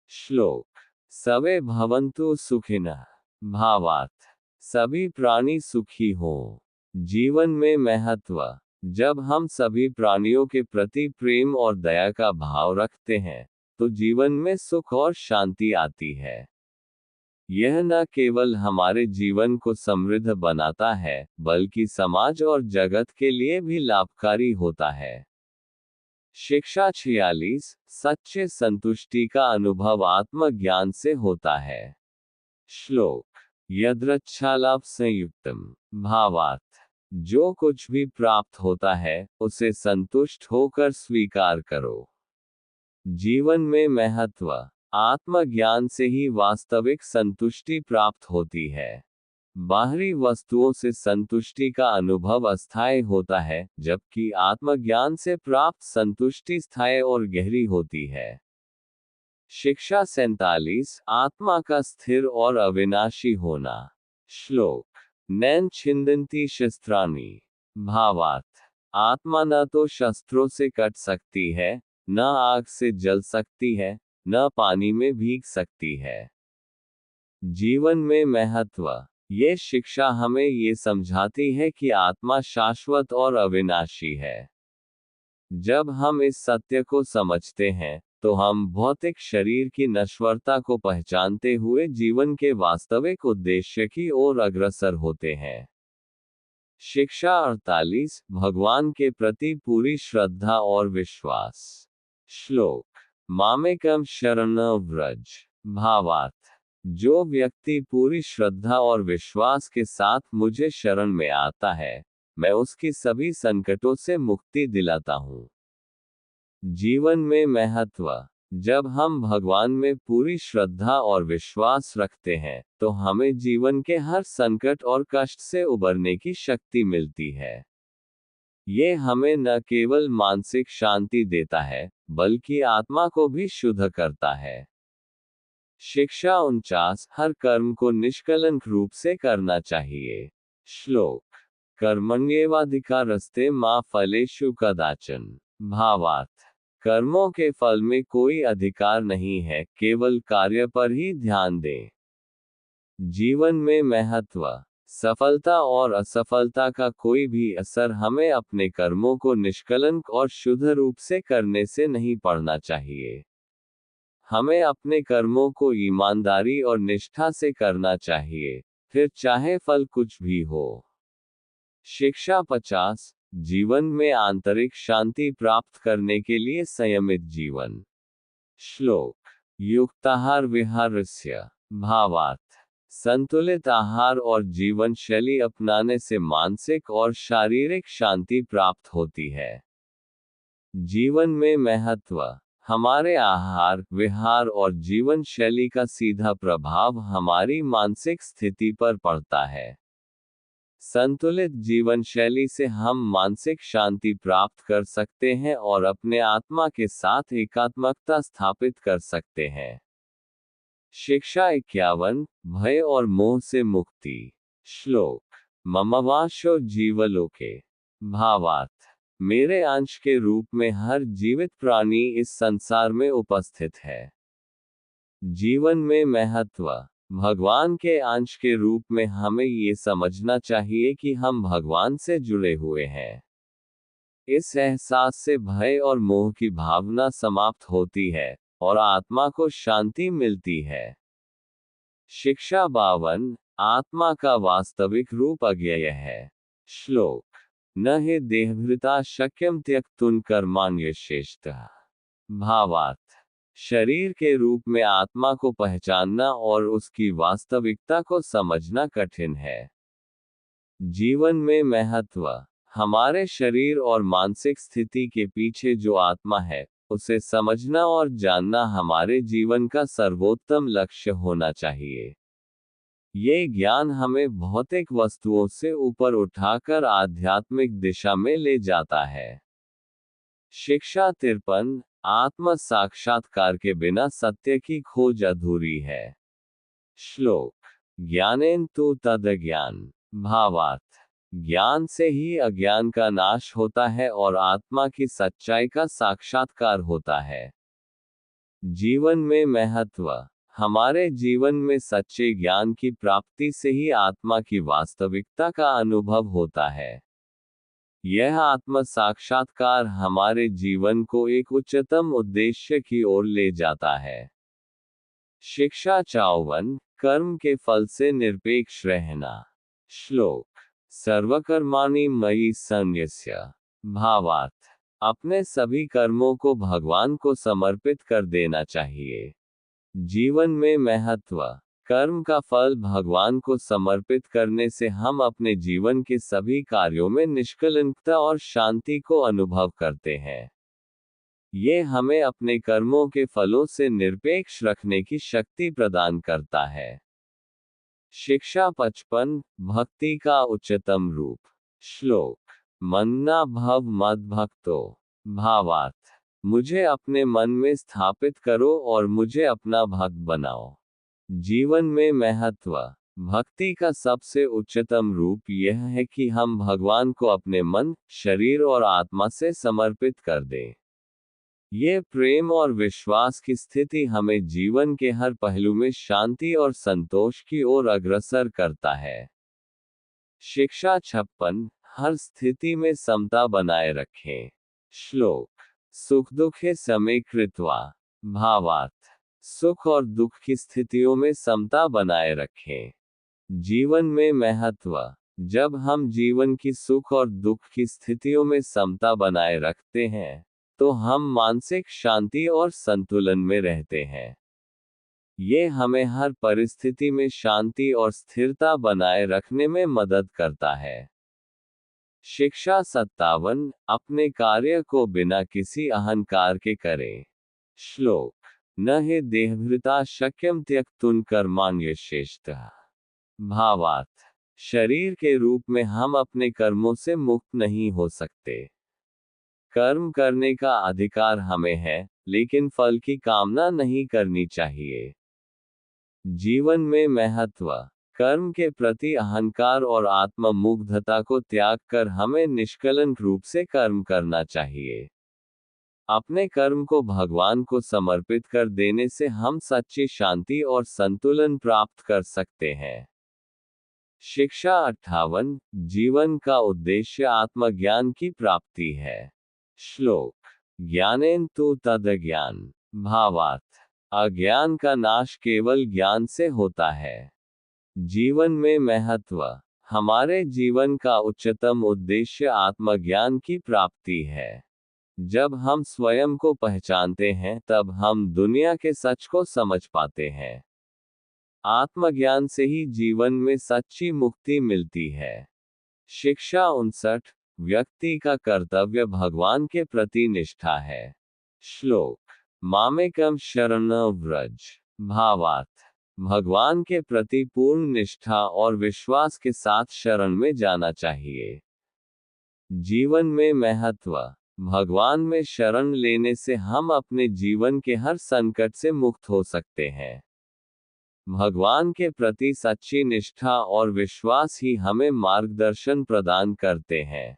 श्लोक, सवे भवन्तु सुखिनः। भावार्थ, सभी प्राणी सुखी हों। जीवन में महत्व, जब हम सभी प्राणियों के प्रति प्रेम और दया का भाव रखते हैं, तो जीवन में सुख और शांति आती है। यह न केवल हमारे जीवन को समृद्ध बनाता है, बल्कि समाज और जगत के लिए भी लाभकारी होता है। शिक्षा 46 सच्चे संतुष्टि का अनुभव आत्मज्ञान से होता है। श्लोक, यद्रच्छालाभ संयुक्तम। भावार्थ, जो कुछ भी प्राप्त होता है, उसे संतुष्ट होकर स्वीकार करो। जीवन में महत्व, आत्मज्ञान से ही वास्तविक संतुष्टि प्राप्त होती है। बाहरी वस्तुओं से संतुष्टि का अनुभव अस्थायी होता है, जबकि आत्मज्ञान से प्राप्त संतुष्टि स्थायी और गहरी होती है। शिक्षा 47 आत्मा का स्थिर और अविनाशी होना। श्लोक, नैन छिन्दन्ति शस्त्राणि। भावार्थ, आत्मा न तो शस्त्रों से कट सकती है, न आग से जल सकती है, न पानी में भीग सकती है। जीवन में महत्व, ये शिक्षा हमें ये समझाती है कि आत्मा शाश्वत और अविनाशी है। जब हम इस सत्य को समझते हैं, तो हम भौतिक शरीर की नश्वरता को पहचानते हुए जीवन के वास्तविक उद्देश्य की ओर अग्रसर होते हैं। शिक्षा 48 भगवान के प्रति पूरी श्रद्धा और विश्वास। श्लोक। मामेकम शरणं व्रज। भावार्थ। जो व्यक्ति पूरी श्रद्धा और विश्वास के साथ मुझे शरण में आता है, मैं उसकी सभी संकटों से मुक्ति दिलाता हूँ। जीवन में महत्व। जब हम भगवान में पूरी श्रद्धा और विश्वास रखते हैं, तो हमें जीवन के हर संकट और कष्ट से उबरने की शक्ति मिलती है। ये हमें न केवल मानसिक शांति देता है, बल्कि आत्मा को भी शुद्ध करता है। शिक्षा 49। हर कर्म को निष्कलंक रूप से करना चाहिए। श्लोक। कर्मण्येवाधिकारस्ते मा फलेषु कदाचन। भावार्थ। कर्मों के फल में कोई अधिकार नहीं है, केवल कार्य पर ही ध्यान दें। जीवन में महत्व। सफलता और असफलता का कोई भी असर हमें अपने कर्मों को निष्कलंक और शुद्ध रूप से करने से नहीं पड़ना चाहिए। हमें अपने कर्मों को ईमानदारी और निष्ठा से करना चाहिए, फिर चाहे फल कुछ भी हो। शिक्षा 50। जीवन में आंतरिक शांति प्राप्त करने के लिए संयमित जीवन। श्लोक। युक्ताहार विहारस्य। भावार्थ। संतुलित आहार और जीवन शैली अपनाने से मानसिक और शारीरिक शांति प्राप्त होती है। जीवन में महत्व। हमारे आहार, विहार और जीवन शैली का सीधा प्रभाव हमारी मानसिक स्थिति पर पड़ता है। संतुलित जीवन शैली से हम मानसिक शांति प्राप्त कर सकते हैं और अपने आत्मा के साथ एकात्मकता स्थापित कर सकते हैं। शिक्षा 51। भय और मोह से मुक्ति। श्लोक। ममवांशो जीवलोके। भावार्थ। मेरे अंश के रूप में हर जीवित प्राणी इस संसार में उपस्थित है। जीवन में महत्व। भगवान के अंश के रूप में हमें ये समझना चाहिए कि हम भगवान से जुड़े हुए हैं। इस एहसास से भय और मोह की भावना समाप्त होती है, और आत्मा को शांति मिलती है। शिक्षा 52। आत्मा का वास्तविक रूप अज्ञेय है। श्लोक। न हि देहभृता शक्यम त्यक्तुं कर्माण्यशेषतः। भावार्थ। शरीर के रूप में आत्मा को पहचानना और उसकी वास्तविकता को समझना कठिन है। जीवन में महत्व। हमारे शरीर और मानसिक स्थिति के पीछे जो आत्मा है, उसे समझना और जानना हमारे जीवन का सर्वोत्तम लक्ष्य होना चाहिए। ये ज्ञान हमें भौतिक वस्तुओं से ऊपर उठाकर आध्यात्मिक दिशा में ले जाता है। शिक्षा 53। आत्म साक्षात्कार के बिना सत्य की खोज अधूरी है। श्लोक। ज्ञानेन तु तदज्ञान। भावार्थ। ज्ञान से ही अज्ञान का नाश होता है और आत्मा की सच्चाई का साक्षात्कार होता है। जीवन में महत्व। हमारे जीवन में सच्चे ज्ञान की प्राप्ति से ही आत्मा की वास्तविकता का अनुभव होता है। यह आत्म साक्षात्कार हमारे जीवन को एक उच्चतम उद्देश्य की ओर ले जाता है। शिक्षा 54। कर्म के फल से निरपेक्ष रहना। श्लोक। सर्वकर्माणि मयि सन्न्यस्य। भावार्थ। अपने सभी कर्मों को भगवान को समर्पित कर देना चाहिए। जीवन में महत्व। कर्म का फल भगवान को समर्पित करने से हम अपने जीवन के सभी कार्यों में निष्कलंकता और शांति को अनुभव करते हैं। ये हमें अपने कर्मों के फलों से निरपेक्ष रखने की शक्ति प्रदान करता है। शिक्षा 55। भक्ति का उच्चतम रूप। श्लोक। मन्ना भव मद्भक्तो। भावार्थ। मुझे अपने मन में स्थापित करो और मुझे अपना भक्त बनाओ। जीवन में महत्व। भक्ति का सबसे उच्चतम रूप यह है कि हम भगवान को अपने मन, शरीर और आत्मा से समर्पित कर दें। ये प्रेम और विश्वास की स्थिति हमें जीवन के हर पहलू में शांति और संतोष की ओर अग्रसर करता है। शिक्षा 56। हर स्थिति में समता बनाए रखें। श्लोक। सुख दुखे समे कृत्वा। भावार्थ। सुख और दुख की स्थितियों में समता बनाए रखें। जीवन में महत्व। जब हम जीवन की सुख और दुख की स्थितियों में समता बनाए रखते हैं, तो हम मानसिक शांति और संतुलन में रहते हैं। ये हमें हर परिस्थिति में शांति और स्थिरता बनाए रखने में मदद करता है। शिक्षा 57, अपने कार्य को बिना किसी अहंकार के करें। श्लोक, न हि देहभृता शक्यम त्यक्तुं कर्माण्यशेषतः। भावार्थ, शरीर के रूप में हम अपने कर्मों से मुक्त नहीं हो सकते। कर्म करने का अधिकार हमें है, लेकिन फल की कामना नहीं करनी चाहिए। जीवन में महत्व, कर्म के प्रति अहंकार और आत्ममुग्धता को त्याग कर हमें निष्कलंक रूप से कर्म करना चाहिए। अपने कर्म को भगवान को समर्पित कर देने से हम सच्ची शांति और संतुलन प्राप्त कर सकते हैं। शिक्षा 58, जीवन का उद्देश्य आत्मज्ञान की प्राप्ति है। श्लोक, ज्ञानेन तु तदज्ञान। भावार्थ, अज्ञान का नाश केवल ज्ञान से होता है। जीवन में महत्व, हमारे जीवन का उच्चतम उद्देश्य आत्मज्ञान की प्राप्ति है। जब हम स्वयं को पहचानते हैं तब हम दुनिया के सच को समझ पाते हैं। आत्मज्ञान से ही जीवन में सच्ची मुक्ति मिलती है। शिक्षा 59, व्यक्ति का कर्तव्य भगवान के प्रति निष्ठा है। श्लोक, मामेकम शरणं व्रज। भावार्थ, भगवान के प्रति पूर्ण निष्ठा और विश्वास के साथ शरण में जाना चाहिए। जीवन में महत्व, भगवान में शरण लेने से हम अपने जीवन के हर संकट से मुक्त हो सकते हैं। भगवान के प्रति सच्ची निष्ठा और विश्वास ही हमें मार्गदर्शन प्रदान करते हैं।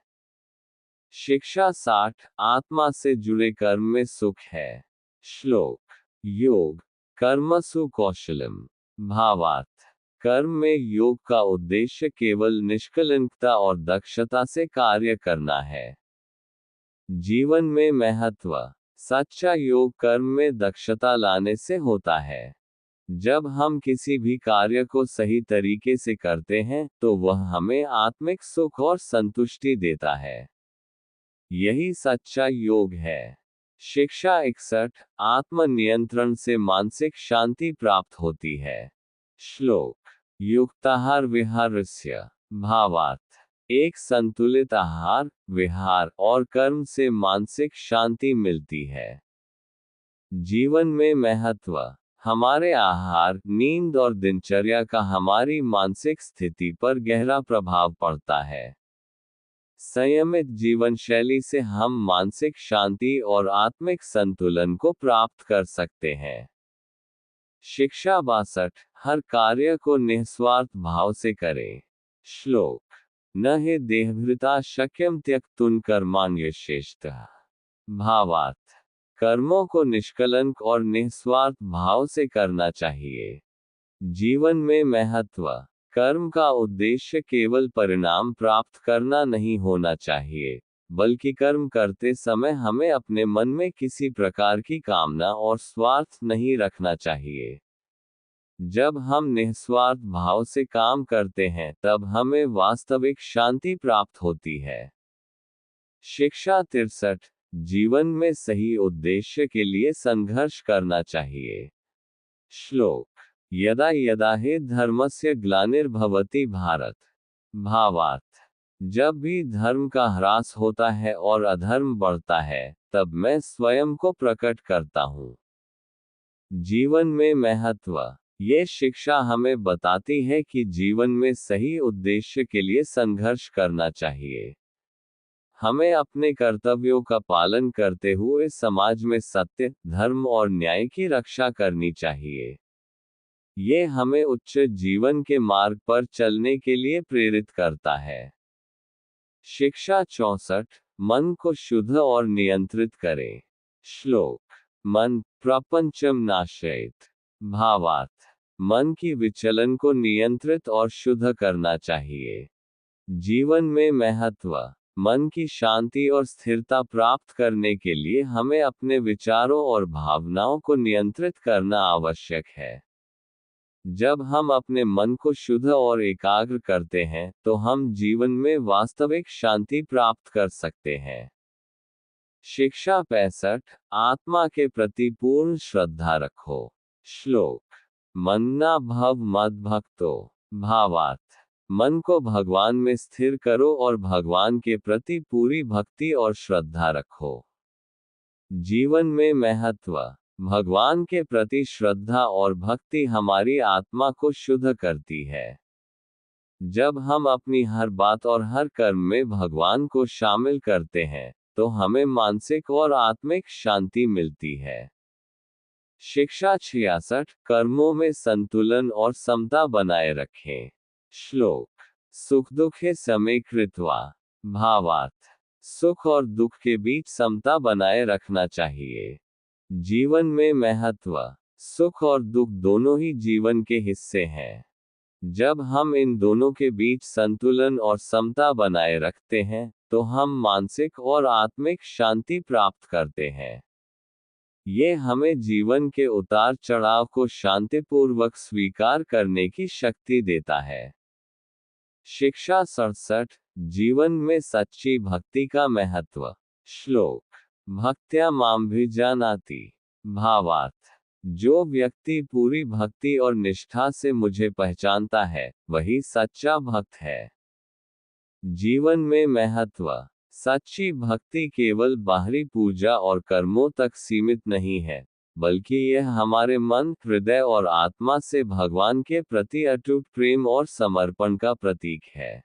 शिक्षा 60, आत्मा से जुड़े कर्म में सुख है। श्लोक, योग कर्मसु कौशलम। भावार्थ, कर्म में योग का उद्देश्य केवल निष्कलंकता और दक्षता से कार्य करना है। जीवन में महत्व, सच्चा योग कर्म में दक्षता लाने से होता है। जब हम किसी भी कार्य को सही तरीके से करते हैं तो वह हमें आत्मिक सुख और संतुष्टि देता है। यही सच्चा योग है। शिक्षा 61, आत्मनियंत्रण से मानसिक शांति प्राप्त होती है। श्लोक, युक्ताहार विहारस्य। भावार्थ, एक संतुलित आहार, विहार और कर्म से मानसिक शांति मिलती है। जीवन में महत्व, हमारे आहार, नींद और दिनचर्या का हमारी मानसिक स्थिति पर गहरा प्रभाव पड़ता है। संयमित जीवन शैली से हम मानसिक शांति और आत्मिक संतुलन को प्राप्त कर सकते हैं। शिक्षा 62, हर कार्य को निस्वार्थ भाव से करें। श्लोक, न हि देहभृता शक्यम त्यक्तुं कर्माण्यशेषतः। भावार्थ, कर्मों को निष्कलंक और निस्वार्थ भाव से करना चाहिए। जीवन में महत्व, कर्म का उद्देश्य केवल परिणाम प्राप्त करना नहीं होना चाहिए, बल्कि कर्म करते समय हमें अपने मन में किसी प्रकार की कामना और स्वार्थ नहीं रखना चाहिए। जब हम निस्वार्थ भाव से काम करते हैं तब हमें वास्तविक शांति प्राप्त होती है। शिक्षा 63, जीवन में सही उद्देश्य के लिए संघर्ष करना चाहिए। श्लोक, यदा यदा हि धर्मस्य ग्लानिर्भवति भारत। भावार्थ, जब भी धर्म का ह्रास होता है और अधर्म बढ़ता है, तब मैं स्वयं को प्रकट करता हूँ। जीवन में महत्व, ये शिक्षा हमें बताती है कि जीवन में सही उद्देश्य के लिए संघर्ष करना चाहिए। हमें अपने कर्तव्यों का पालन करते हुए समाज में सत्य, धर्म और न्याय की रक्षा करनी चाहिए। ये हमें उच्च जीवन के मार्ग पर चलने के लिए प्रेरित करता है। शिक्षा 64, मन को शुद्ध और नियंत्रित करें। श्लोक, मन प्रपंचम नाशयेत। भावार्थ, मन की विचलन को नियंत्रित और शुद्ध करना चाहिए। जीवन में महत्व, मन की शांति और स्थिरता प्राप्त करने के लिए हमें अपने विचारों और भावनाओं को नियंत्रित करना आवश्यक है। जब हम अपने मन को शुद्ध और एकाग्र करते हैं तो हम जीवन में वास्तविक शांति प्राप्त कर सकते हैं। शिक्षा 65। आत्मा के प्रति पूर्ण श्रद्धा रखो। श्लोक। मन्ना भव मद भक्तो। भावार्थ। मन को भगवान में स्थिर करो और भगवान के प्रति पूरी भक्ति और श्रद्धा रखो। जीवन में महत्व। भगवान के प्रति श्रद्धा और भक्ति हमारी आत्मा को शुद्ध करती है। जब हम अपनी हर बात और हर कर्म में भगवान को शामिल करते हैं, तो हमें मानसिक और आत्मिक शांति मिलती है। शिक्षा 66। कर्मों में संतुलन और समता बनाए रखें। श्लोक। सुख दुखे समे कृत्वा। भावार्थ। सुख और दुख के बीच समता बनाए रखना चाहिए। जीवन में महत्व। सुख और दुख दोनों ही जीवन के हिस्से हैं। जब हम इन दोनों के बीच संतुलन और समता बनाए रखते हैं, तो हम मानसिक और आत्मिक शांति प्राप्त करते हैं। ये हमें जीवन के उतार चढ़ाव को शांतिपूर्वक स्वीकार करने की शक्ति देता है। शिक्षा 67। जीवन में सच्ची भक्ति का महत्व। श्लोक। भक्त्या मामभिजानाति। भावार्थ। जो व्यक्ति पूरी भक्ति और निष्ठा से मुझे पहचानता है, वही सच्चा भक्त है। जीवन में महत्व। सच्ची भक्ति केवल बाहरी पूजा और कर्मों तक सीमित नहीं है, बल्कि यह हमारे मन, हृदय और आत्मा से भगवान के प्रति अटूट प्रेम और समर्पण का प्रतीक है।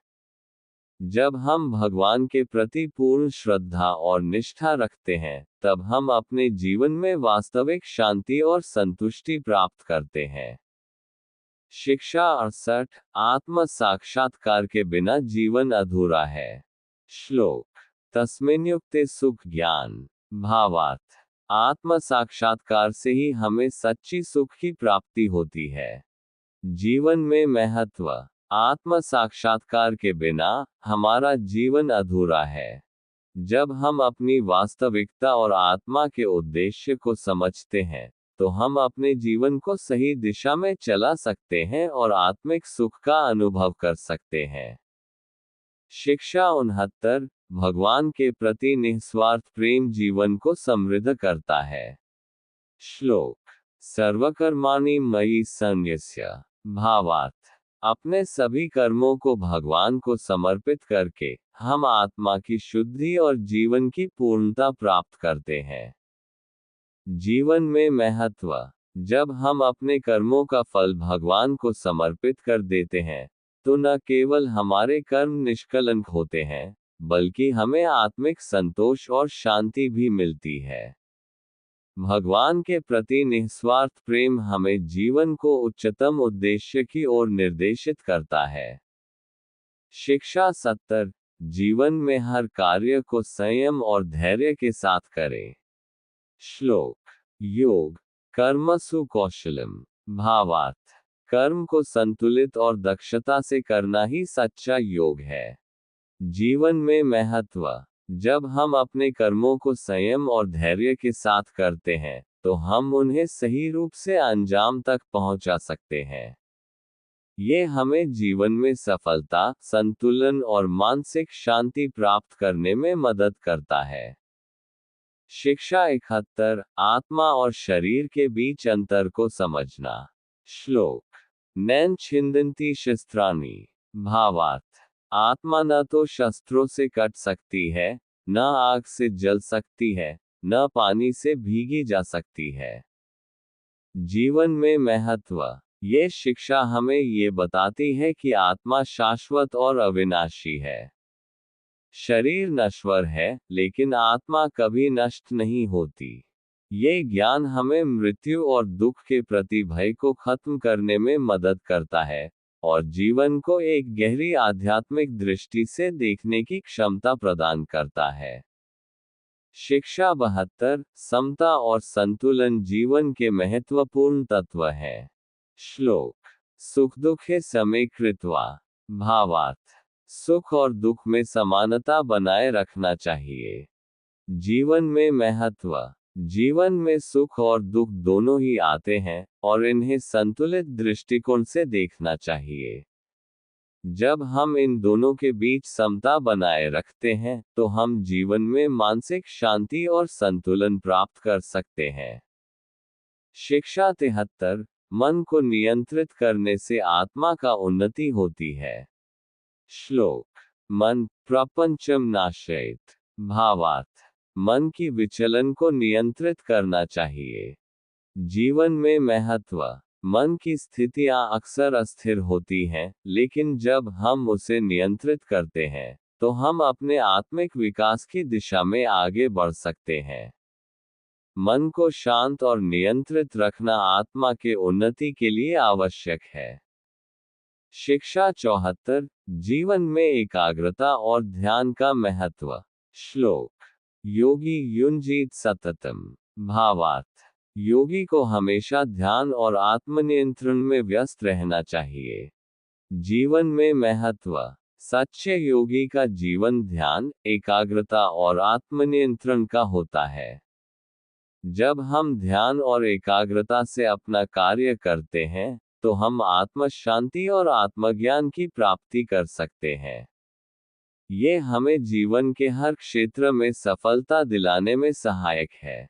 जब हम भगवान के प्रति पूर्ण श्रद्धा और निष्ठा रखते हैं, तब हम अपने जीवन में वास्तविक शांति और संतुष्टि प्राप्त करते हैं। शिक्षा 68। आत्म साक्षात्कार के बिना जीवन अधूरा है। श्लोक। तस्मिन्युक्ते सुख ज्ञान। भावार्थ। आत्म साक्षात्कार से ही हमें सच्ची सुख की प्राप्ति होती है। जीवन में महत्व। आत्म साक्षात्कार के बिना हमारा जीवन अधूरा है। जब हम अपनी वास्तविकता और आत्मा के उद्देश्य को समझते हैं, तो हम अपने जीवन को सही दिशा में चला सकते हैं और आत्मिक सुख का अनुभव कर सकते हैं। शिक्षा 69। भगवान के प्रति निस्वार्थ प्रेम जीवन को समृद्ध करता है। श्लोक। सर्वकर्माणि मयि सन्न्यस्य। भावार्थ। अपने सभी कर्मों को भगवान को समर्पित करके हम आत्मा की शुद्धि और जीवन की पूर्णता प्राप्त करते हैं। जीवन में महत्व। जब हम अपने कर्मों का फल भगवान को समर्पित कर देते हैं, तो न केवल हमारे कर्म निष्कलंक होते हैं, बल्कि हमें आत्मिक संतोष और शांति भी मिलती है। भगवान के प्रति निस्वार्थ प्रेम हमें जीवन को उच्चतम उद्देश्य की ओर निर्देशित करता है। शिक्षा 70। जीवन में हर कार्य को संयम और धैर्य के साथ करें। श्लोक। योग कर्मसु कौशलम। भावार्थ। कर्म को संतुलित और दक्षता से करना ही सच्चा योग है। जीवन में महत्व। जब हम अपने कर्मों को संयम और धैर्य के साथ करते हैं, तो हम उन्हें सही रूप से अंजाम तक पहुंचा सकते हैं। ये हमें जीवन में सफलता, संतुलन और मानसिक शांति प्राप्त करने में मदद करता है। शिक्षा 71। आत्मा और शरीर के बीच अंतर को समझना। श्लोक। नैन छिन्दन्ति शस्त्राणि। भावार्थ। आत्मा न तो शस्त्रों से कट सकती है, न आग से जल सकती है, न पानी से भीगी जा सकती है। जीवन में महत्व। ये शिक्षा हमें ये बताती है कि आत्मा शाश्वत और अविनाशी है। शरीर नश्वर है, लेकिन आत्मा कभी नष्ट नहीं होती। ये ज्ञान हमें मृत्यु और दुख के प्रति भय को खत्म करने में मदद करता है, और जीवन को एक गहरी आध्यात्मिक दृष्टि से देखने की क्षमता प्रदान करता है। शिक्षा 72। समता और संतुलन जीवन के महत्वपूर्ण तत्व हैं। श्लोक। सुख दुखे समे कृत्वा। भावार्थ। सुख और दुख में समानता बनाए रखना चाहिए। जीवन में महत्व। जीवन में सुख और दुख दोनों ही आते हैं, और इन्हें संतुलित दृष्टिकोण से देखना चाहिए। जब हम इन दोनों के बीच समता बनाए रखते हैं तो हम जीवन में मानसिक शांति और संतुलन प्राप्त कर सकते हैं। शिक्षा 73। मन को नियंत्रित करने से आत्मा का उन्नति होती है। श्लोक। मन प्रपंचम नाशयेत। भावार्थ। मन की विचलन को नियंत्रित करना चाहिए। जीवन में महत्व। मन की स्थितियां अक्सर अस्थिर होती हैं, लेकिन जब हम उसे नियंत्रित करते हैं तो हम अपने आत्मिक विकास की दिशा में आगे बढ़ सकते हैं। मन को शांत और नियंत्रित रखना आत्मा के उन्नति के लिए आवश्यक है। शिक्षा 74। जीवन में एकाग्रता और ध्यान का महत्व। श्लोक। योगी युञ्जीत सततम। भावार्थ। योगी को हमेशा ध्यान और आत्मनियंत्रण में व्यस्त रहना चाहिए। जीवन में महत्व। सच्चे योगी का जीवन ध्यान, एकाग्रता और आत्मनियंत्रण का होता है। जब हम ध्यान और एकाग्रता से अपना कार्य करते हैं तो हम आत्म शांति और आत्मज्ञान की प्राप्ति कर सकते हैं। ये हमें जीवन के हर क्षेत्र में सफलता दिलाने में सहायक है।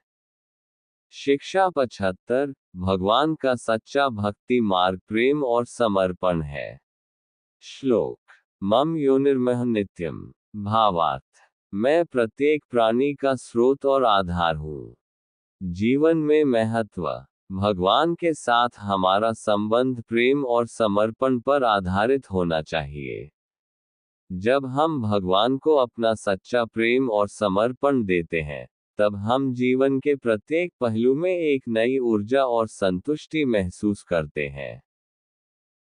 शिक्षा 75। भगवान का सच्चा भक्ति मार्ग प्रेम और समर्पण है। श्लोक। मम योनिर्मह नित्यम। भावार्थ। मैं प्रत्येक प्राणी का स्रोत और आधार हूँ। जीवन में महत्व। भगवान के साथ हमारा संबंध प्रेम और समर्पण पर आधारित होना चाहिए। जब हम भगवान को अपना सच्चा प्रेम और समर्पण देते हैं तब हम जीवन के प्रत्येक पहलू में एक नई ऊर्जा और संतुष्टि महसूस करते हैं।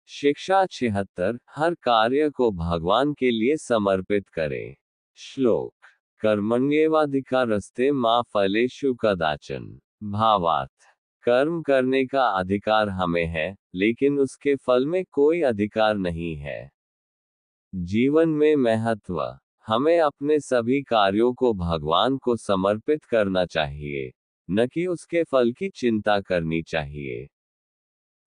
शिक्षा 76। हर कार्य को भगवान के लिए समर्पित करें। श्लोक। कर्मण्येवाधिकारस्ते मा फलेषु कदाचन। भावार्थ। कर्म करने का अधिकार हमें है, लेकिन उसके फल में कोई अधिकार नहीं है। जीवन में महत्व। हमें अपने सभी कार्यों को भगवान को समर्पित करना चाहिए, न कि उसके फल की चिंता करनी चाहिए।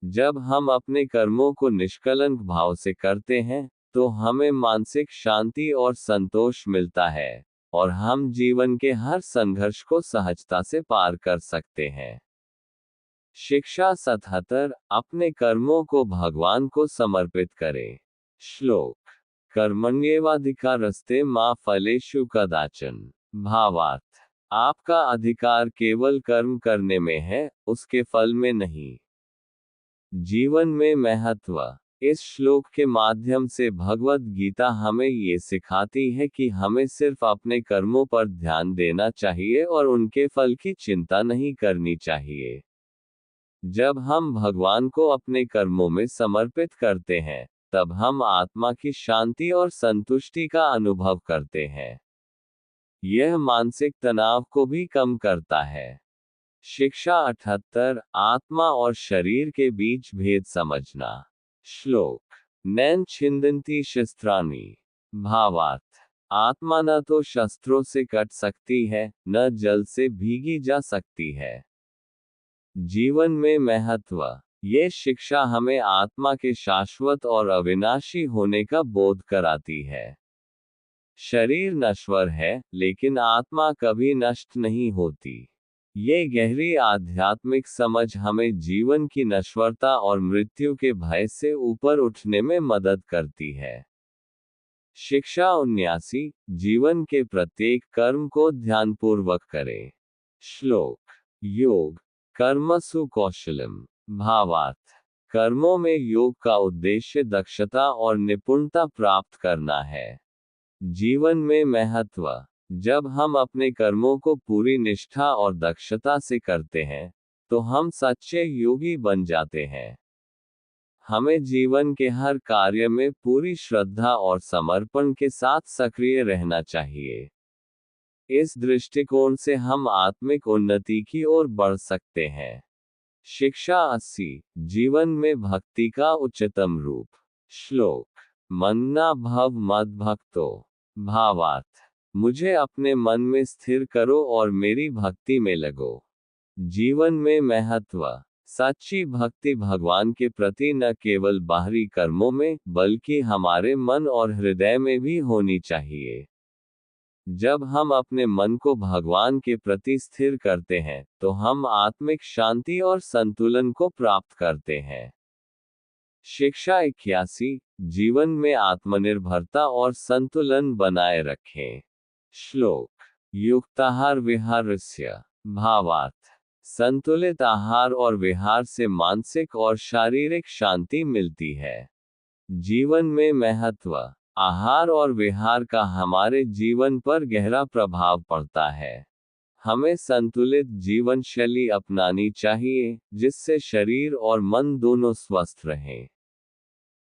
जब हम अपने कर्मों को निष्कलंक भाव से करते हैं तो हमें मानसिक शांति और संतोष मिलता है और हम जीवन के हर संघर्ष को सहजता से पार कर सकते हैं। शिक्षा 77। अपने कर्मों को भगवान को समर्पित करें। श्लोक। कर्मण्येवाधिकारस्ते मा फलेषु कदाचन। भावार्थ। आपका अधिकार केवल कर्म करने में है, उसके फल में नहीं। जीवन में महत्व। इस श्लोक के माध्यम से भगवद गीता हमें ये सिखाती है कि हमें सिर्फ अपने कर्मों पर ध्यान देना चाहिए और उनके फल की चिंता नहीं करनी चाहिए। जब हम भगवान को अपने कर्मों में समर्पित करते हैं तब हम आत्मा की शांति और संतुष्टि का अनुभव करते हैं। यह मानसिक तनाव को भी कम करता है। शिक्षा 78। आत्मा और शरीर के बीच भेद समझना। श्लोक। नैन छिन्दन्ति शस्त्राणि। भावार्थ। आत्मा न तो शस्त्रों से कट सकती है, न जल से भीगी जा सकती है। जीवन में महत्व। ये शिक्षा हमें आत्मा के शाश्वत और अविनाशी होने का बोध कराती है। शरीर नश्वर है, लेकिन आत्मा कभी नष्ट नहीं होती। ये गहरी आध्यात्मिक समझ हमें जीवन की नश्वरता और मृत्यु के भय से ऊपर उठने में मदद करती है। शिक्षा 79। जीवन के प्रत्येक कर्म को ध्यानपूर्वक करें। श्लोक। योग कर्मसु कौशलम। भावार्थ। कर्मों में योग का उद्देश्य दक्षता और निपुणता प्राप्त करना है। जीवन में महत्व। जब हम अपने कर्मों को पूरी निष्ठा और दक्षता से करते हैं तो हम सच्चे योगी बन जाते हैं। हमें जीवन के हर कार्य में पूरी श्रद्धा और समर्पण के साथ सक्रिय रहना चाहिए। इस दृष्टिकोण से हम आत्मिक उन्नति की ओर बढ़ सकते हैं। शिक्षा 80। जीवन में भक्ति का उच्चतम रूप। श्लोक। मन्ना भव मद्भक्तो। भावार्थ। मुझे अपने मन में स्थिर करो और मेरी भक्ति में लगो। जीवन में महत्व। सच्ची भक्ति भगवान के प्रति न केवल बाहरी कर्मों में, बल्कि हमारे मन और हृदय में भी होनी चाहिए। जब हम अपने मन को भगवान के प्रति स्थिर करते हैं, तो हम आत्मिक शांति और संतुलन को प्राप्त करते हैं। शिक्षा 81। जीवन में आत्मनिर्भरता और संतुलन बनाए रखें। श्लोक। युक्ताहार विहारस्य। भावार्थ। संतुलित आहार और विहार से मानसिक और शारीरिक शांति मिलती है। जीवन में महत्व। आहार और विहार का हमारे जीवन पर गहरा प्रभाव पड़ता है। हमें संतुलित जीवन शैली अपनानी चाहिए, जिससे शरीर और मन दोनों स्वस्थ रहें।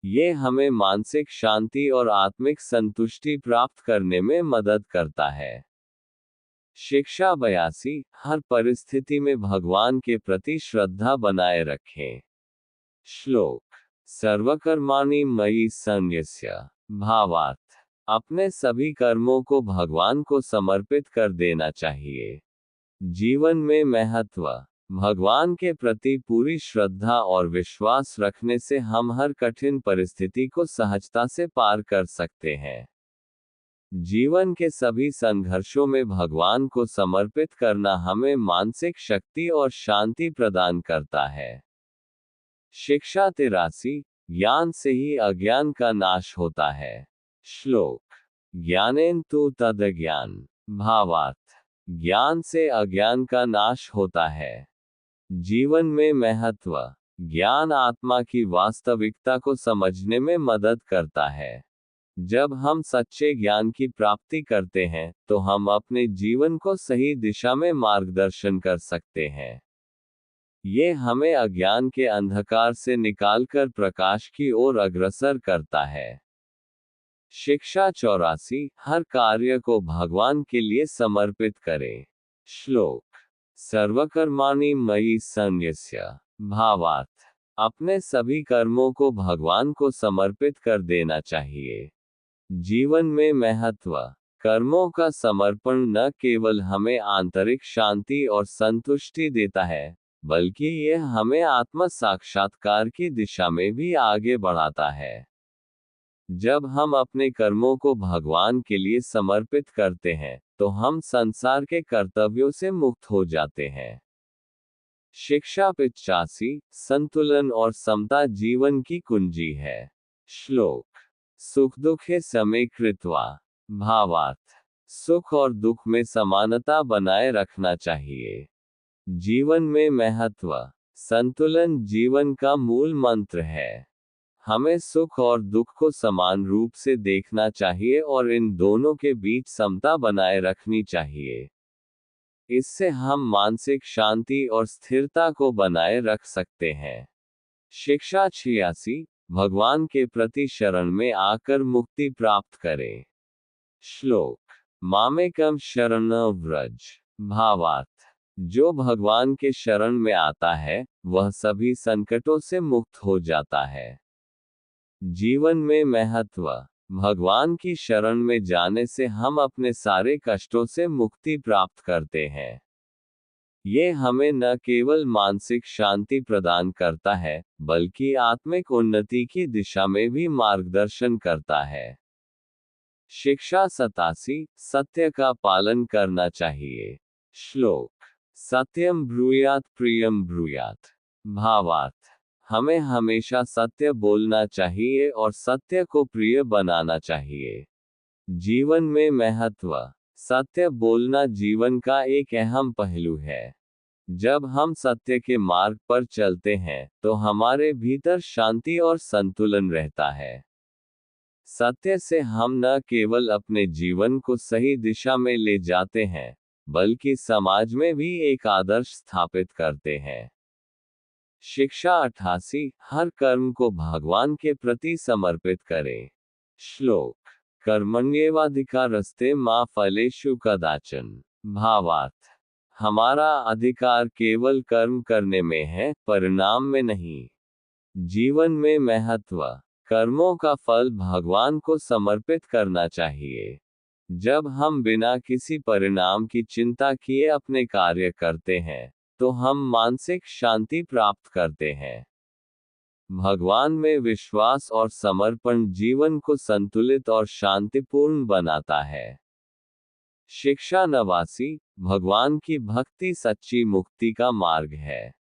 ये हमें मानसिक शांति और आत्मिक संतुष्टि प्राप्त करने में मदद करता है। शिक्षा 82। हर परिस्थिति में भगवान के प्रति श्रद्धा बनाए रखें। श्लोक। सर्वकर्माणि मयि सन्न्यस्य। भावार्थ। अपने सभी कर्मों को भगवान को समर्पित कर देना चाहिए। जीवन में महत्व। भगवान के प्रति पूरी श्रद्धा और विश्वास रखने से हम हर कठिन परिस्थिति को सहजता से पार कर सकते हैं। जीवन के सभी संघर्षों में भगवान को समर्पित करना हमें मानसिक शक्ति और शांति प्रदान करता है। शिक्षा 83। ज्ञान से ही अज्ञान का नाश होता है। श्लोक। ज्ञानेन तु तदज्ञान। भावार्थ। ज्ञान से अज्ञान का नाश होता है। जीवन में महत्व। ज्ञान आत्मा की वास्तविकता को समझने में मदद करता है। जब हम सच्चे ज्ञान की प्राप्ति करते हैं, तो हम अपने जीवन को सही दिशा में मार्गदर्शन कर सकते हैं। ये हमें अज्ञान के अंधकार से निकालकर प्रकाश की ओर अग्रसर करता है। शिक्षा 84। हर कार्य को भगवान के लिए समर्पित करें। श्लोक। सर्वकर्माणि मयि सन्न्यस्य। भावार्थ। अपने सभी कर्मों को भगवान को समर्पित कर देना चाहिए। जीवन में महत्व। कर्मों का समर्पण न केवल हमें आंतरिक शांति और संतुष्टि देता है, बल्कि यह हमें आत्म साक्षात्कार की दिशा में भी आगे बढ़ाता है। जब हम अपने कर्मों को भगवान के लिए समर्पित करते हैं, तो हम संसार के कर्तव्यों से मुक्त हो जाते हैं। शिक्षा 85। संतुलन और समता जीवन की कुंजी है। श्लोक। सुख दुखे समे कृत्वा। भावार्थ। सुख और दुख में समानता बनाए रखना चाहिए। जीवन में महत्व। संतुलन जीवन का मूल मंत्र है। हमें सुख और दुख को समान रूप से देखना चाहिए और इन दोनों के बीच समता बनाए रखनी चाहिए। इससे हम मानसिक शांति और स्थिरता को बनाए रख सकते हैं। शिक्षा 86। भगवान के प्रति शरण में आकर मुक्ति प्राप्त करें। श्लोक। मामेकम शरणं व्रज। भावार्थ। जो भगवान के शरण में आता है, वह सभी संकटों से मुक्त हो जाता है। जीवन में महत्व। भगवान की शरण में जाने से हम अपने सारे कष्टों से मुक्ति प्राप्त करते हैं। ये हमें न केवल मानसिक शांति प्रदान करता है, बल्कि आत्मिक उन्नति की दिशा में भी मार्गदर्शन करता है। शिक्षा 87। सत्य का पालन करना चाहिए। श्लोक। सत्यम ब्रूयात प्रियम ब्रूयात। भावार्थ। हमें हमेशा सत्य बोलना चाहिए और सत्य को प्रिय बनाना चाहिए। जीवन में महत्व। सत्य बोलना जीवन का एक अहम पहलू है। जब हम सत्य के मार्ग पर चलते हैं, तो हमारे भीतर शांति और संतुलन रहता है। सत्य से हम न केवल अपने जीवन को सही दिशा में ले जाते हैं, बल्कि समाज में भी एक आदर्श स्थापित करते हैं। शिक्षा 88। हर कर्म को भगवान के प्रति समर्पित करें। श्लोक। कर्मण्येवाधिकारस्ते मा फलेषु कदाचन। भावार्थ। हमारा अधिकार केवल कर्म करने में है, परिणाम में नहीं। जीवन में महत्व। कर्मों का फल भगवान को समर्पित करना चाहिए। जब हम बिना किसी परिणाम की चिंता किए अपने कार्य करते हैं, तो हम मानसिक शांति प्राप्त करते हैं। भगवान में विश्वास और समर्पण जीवन को संतुलित और शांतिपूर्ण बनाता है। शिक्षा 89। भगवान की भक्ति सच्ची मुक्ति का मार्ग है।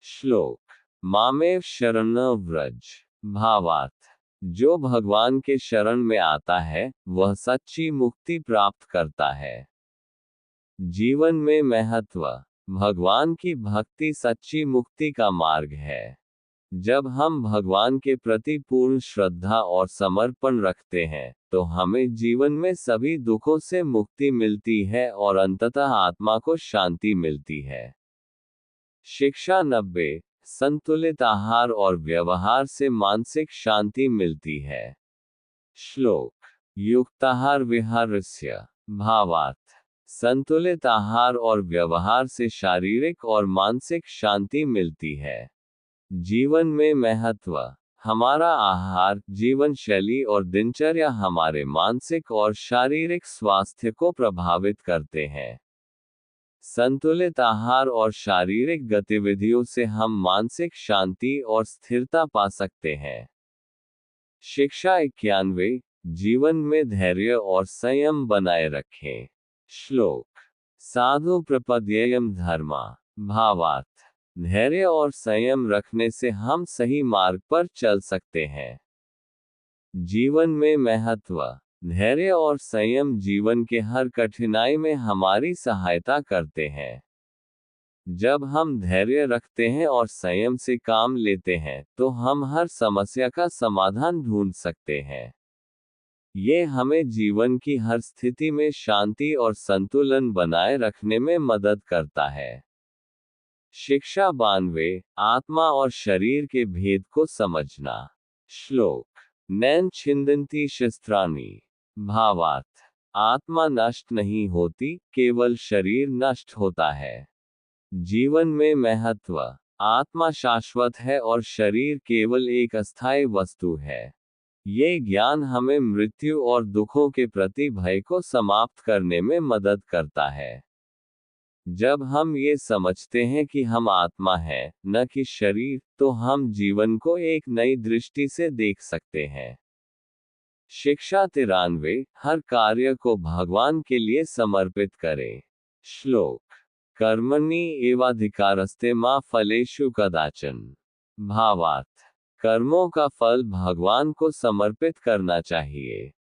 श्लोक: मामेव शरणं व्रज। भावार्थ: जो भगवान के शरण में आता है वह सच्ची मुक्ति प्राप्त करता है। जीवन में महत्व: भगवान की भक्ति सच्ची मुक्ति का मार्ग है। जब हम भगवान के प्रति पूर्ण श्रद्धा और समर्पण रखते हैं तो हमें जीवन में सभी दुखों से मुक्ति मिलती है और अंततः आत्मा को शांति मिलती है। शिक्षा 90। संतुलित आहार और व्यवहार से मानसिक शांति मिलती है। श्लोक: युक्ताहार विहारस्य। भावार्थ: संतुलित आहार और व्यवहार से शारीरिक और मानसिक शांति मिलती है। जीवन में महत्व: हमारा आहार, जीवन शैली और दिनचर्या हमारे मानसिक और शारीरिक स्वास्थ्य को प्रभावित करते हैं। संतुलित आहार और शारीरिक गतिविधियों से हम मानसिक शांति और स्थिरता पा सकते हैं। शिक्षा 91। जीवन में धैर्य और संयम बनाए रखें। श्लोक: साधु प्रपद्येयं धर्मा। भावार्थ: धैर्य और संयम रखने से हम सही मार्ग पर चल सकते हैं। जीवन में महत्व: धैर्य और संयम जीवन के हर कठिनाई में हमारी सहायता करते हैं। जब हम धैर्य रखते हैं और संयम से काम लेते हैं तो हम हर समस्या का समाधान ढूंढ सकते हैं। ये हमें जीवन की हर स्थिति में शांति और संतुलन बनाए रखने में मदद करता है। शिक्षा 92। आत्मा और शरीर के भेद को समझना। श्लोक: नैन छिन्दन्ति शस्त्राणि। भावार्थ: आत्मा नष्ट नहीं होती, केवल शरीर नष्ट होता है। जीवन में महत्व: आत्मा शाश्वत है और शरीर केवल एक अस्थायी वस्तु है। ये ज्ञान हमें मृत्यु और दुखों के प्रति भय को समाप्त करने में मदद करता है। जब हम ये समझते हैं कि हम आत्मा हैं, न कि शरीर, तो हम जीवन को एक नई दृष्टि से देख सकते हैं। शिक्षा 93। हर कार्य को भगवान के लिए समर्पित करें। श्लोक: कर्मणि एवाधिकारस्ते मा फलेषु कदाचन। भावार्थ: कर्मों का फल भगवान को समर्पित करना चाहिए।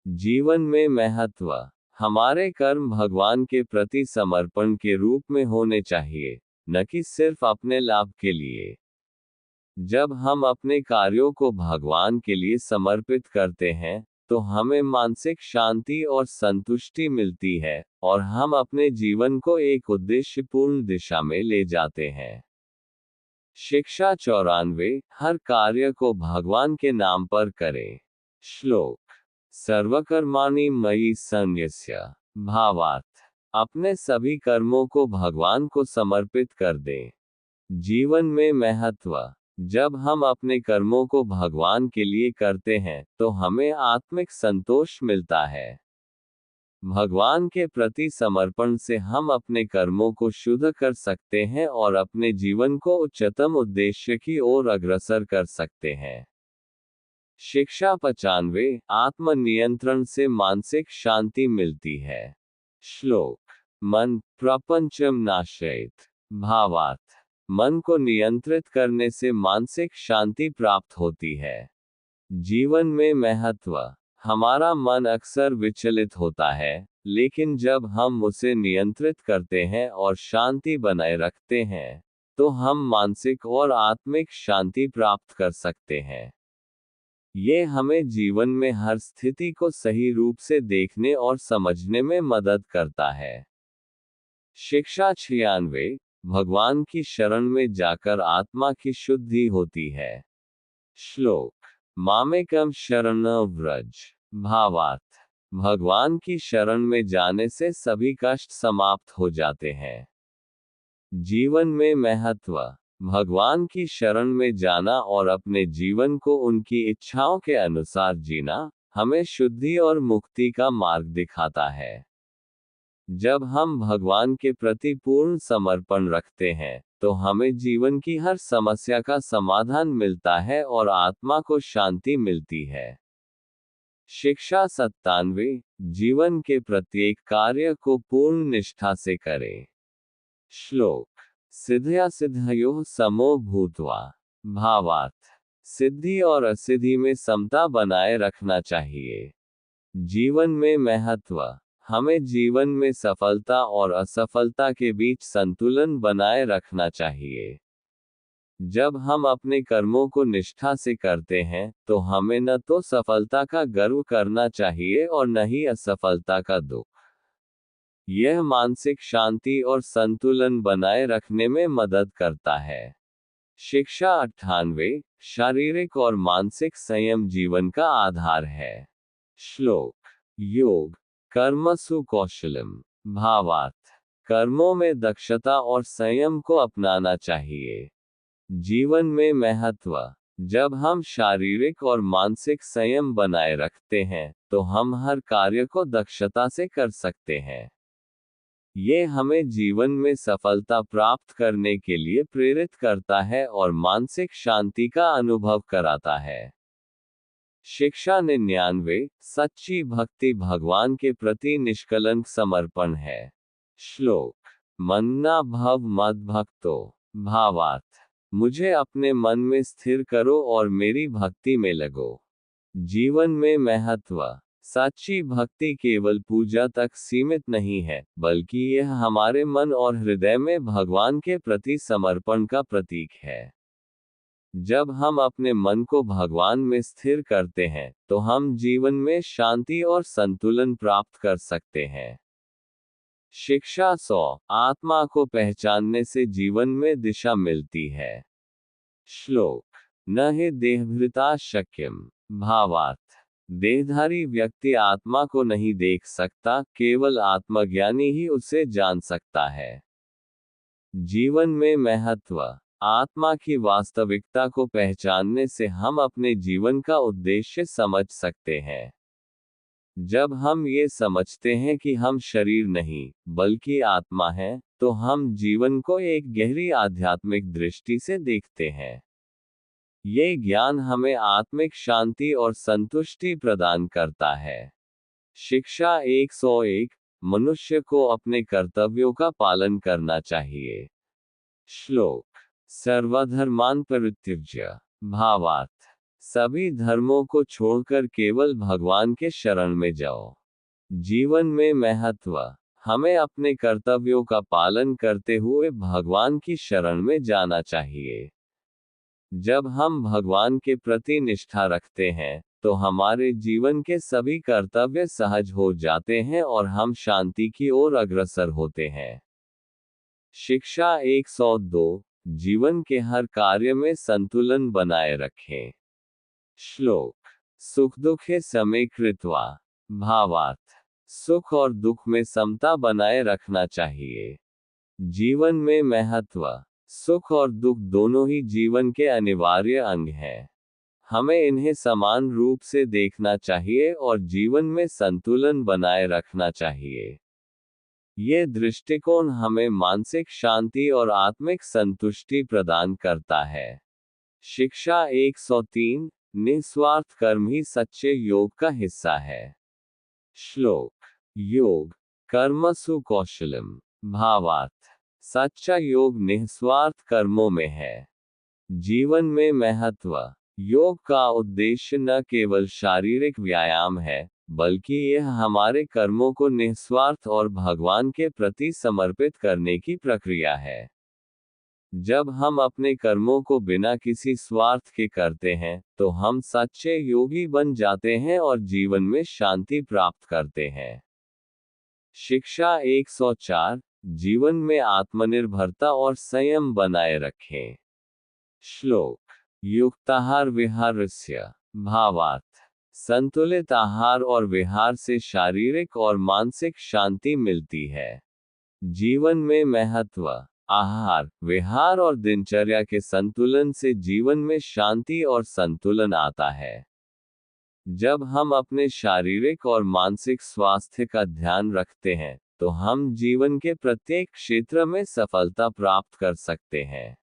जीवन में महत्व: हमारे कर्म भगवान के प्रति समर्पण के रूप में होने चाहिए, न कि सिर्फ अपने लाभ के लिए। जब हम अपने कार्यों को भगवान के लिए समर्पित करते हैं तो हमें मानसिक शांति और संतुष्टि मिलती है और हम अपने जीवन को एक उद्देश्यपूर्ण दिशा में ले जाते हैं। शिक्षा 94। हर कार्य को भगवान के नाम पर करें। श्लोक: सर्वकर्माणि मयि सन्न्यस्य। भावार्थ: अपने सभी कर्मों को भगवान को समर्पित कर दें। जीवन में महत्व: जब हम अपने कर्मों को भगवान के लिए करते हैं तो हमें आत्मिक संतोष मिलता है। भगवान के प्रति समर्पण से हम अपने कर्मों को शुद्ध कर सकते हैं और अपने जीवन को उच्चतम उद्देश्य की ओर अग्रसर कर सकते हैं। शिक्षा 95। आत्मनियंत्रण से मानसिक शांति मिलती है। श्लोक: मन प्रपंचम नाशयेत्। भावार्थ: मन को नियंत्रित करने से मानसिक शांति प्राप्त होती है। जीवन में महत्व: हमारा मन अक्सर विचलित होता है, लेकिन जब हम उसे नियंत्रित करते हैं और शांति बनाए रखते हैं तो हम मानसिक और आत्मिक शांति प्राप्त कर सकते हैं। ये हमें जीवन में हर स्थिति को सही रूप से देखने और समझने में मदद करता है। शिक्षा 96। भगवान की शरण में जाकर आत्मा की शुद्धि होती है। श्लोक: मामेकम शरणं व्रज। भावार्थ: भगवान की शरण में जाने से सभी कष्ट समाप्त हो जाते हैं। जीवन में महत्व: भगवान की शरण में जाना और अपने जीवन को उनकी इच्छाओं के अनुसार जीना हमें शुद्धि और मुक्ति का मार्ग दिखाता है। जब हम भगवान के प्रति पूर्ण समर्पण रखते हैं, तो हमें जीवन की हर समस्या का समाधान मिलता है और आत्मा को शांति मिलती है। शिक्षा 97। जीवन के प्रत्येक कार्य को पूर्ण निष्ठा से करें। श्लोक। सिद्धया सिद्धयोः समो भूत्वा। भावार्थ। सिद्धि और असिद्धि में समता बनाए रखना चाहिए। जीवन में महत्व। हमें जीवन में सफलता और असफलता के बीच संतुलन बनाए रखना चाहिए। जब हम अपने कर्मों को निष्ठा से करते हैं, तो हमें न तो सफलता का गर्व करना चाहिए और न ही असफलता का दुख। यह मानसिक शांति और संतुलन बनाए रखने में मदद करता है। शिक्षा 98। शारीरिक और मानसिक संयम जीवन का आधार है। श्लोक। योग कर्मसु कौशलम। भावार्थ। कर्मों में दक्षता और संयम को अपनाना चाहिए। जीवन में महत्व। जब हम शारीरिक और मानसिक संयम बनाए रखते हैं, तो हम हर कार्य को दक्षता से कर सकते हैं। ये हमें जीवन में सफलता प्राप्त करने के लिए प्रेरित करता है और मानसिक शांति का अनुभव कराता है। शिक्षा 99। सच्ची भक्ति भगवान के प्रति निष्कलंक समर्पण है। श्लोक। मन्ना भव मद्भक्तो। भावार्थ। मुझे अपने मन में स्थिर करो और मेरी भक्ति में लगो। जीवन में महत्व। सच्ची भक्ति केवल पूजा तक सीमित नहीं है, बल्कि यह हमारे मन और हृदय में भगवान के प्रति समर्पण का प्रतीक है। जब हम अपने मन को भगवान में स्थिर करते हैं, तो हम जीवन में शांति और संतुलन प्राप्त कर सकते हैं। शिक्षा 100। आत्मा को पहचानने से जीवन में दिशा मिलती है। श्लोक। न हि देहभृता शक्यम। भावार्थ। देहधारी व्यक्ति आत्मा को नहीं देख सकता, केवल आत्मज्ञानी ही उसे जान सकता है। जीवन में महत्व। आत्मा की वास्तविकता को पहचानने से हम अपने जीवन का उद्देश्य समझ सकते हैं। जब हम ये समझते हैं कि हम शरीर नहीं, बल्कि आत्मा हैं, तो हम जीवन को एक गहरी आध्यात्मिक दृष्टि से देखते हैं। ये ज्ञान हमें आत्मिक शांति और संतुष्टि प्रदान करता है। शिक्षा 101। मनुष्य को अपने कर्तव्यों का पालन करना चाहिए। श्लोक। सर्वधर्मान् परित्यज्य। भावार्थ। सभी धर्मों को छोड़कर केवल भगवान के शरण में जाओ। जीवन में महत्व। हमें अपने कर्तव्यों का पालन करते हुए भगवान की शरण में जाना चाहिए। जब हम भगवान के प्रति निष्ठा रखते हैं, तो हमारे जीवन के सभी कर्तव्य सहज हो जाते हैं और हम शांति की ओर अग्रसर होते हैं। शिक्षा 102। जीवन के हर कार्य में संतुलन बनाए रखें। श्लोक। सुख दुखे समे कृत्वा। भावार्थ। सुख और दुख में समता बनाए रखना चाहिए। जीवन में महत्व। सुख और दुख दोनों ही जीवन के अनिवार्य अंग हैं। हमें इन्हें समान रूप से देखना चाहिए और जीवन में संतुलन बनाए रखना चाहिए। ये दृष्टिकोण हमें मानसिक शांति और आत्मिक संतुष्टि प्रदान करता है। शिक्षा 103। निस्वार्थ कर्म ही सच्चे योग का हिस्सा है। श्लोक। योग कर्मसु कौशलम। भावार्थ। सच्चा योग निस्वार्थ कर्मों में है। जीवन में महत्व। योग का उद्देश्य न केवल शारीरिक व्यायाम है, बल्कि यह हमारे कर्मों को निस्वार्थ और भगवान के प्रति समर्पित करने की प्रक्रिया है। जब हम अपने कर्मों को बिना किसी स्वार्थ के करते हैं, तो हम सच्चे योगी बन जाते हैं और जीवन में शांति प्राप्त करते हैं। शिक्षा 104। जीवन में आत्मनिर्भरता और संयम बनाए रखें। श्लोक। युक्ताहार विहारस्य। भावार्थ। संतुलित आहार और विहार से शारीरिक और मानसिक शांति मिलती है। जीवन में महत्व। आहार, विहार और दिनचर्या के संतुलन से जीवन में शांति और संतुलन आता है। जब हम अपने शारीरिक और मानसिक स्वास्थ्य का ध्यान रखते हैं, तो हम जीवन के प्रत्येक क्षेत्र में सफलता प्राप्त कर सकते हैं।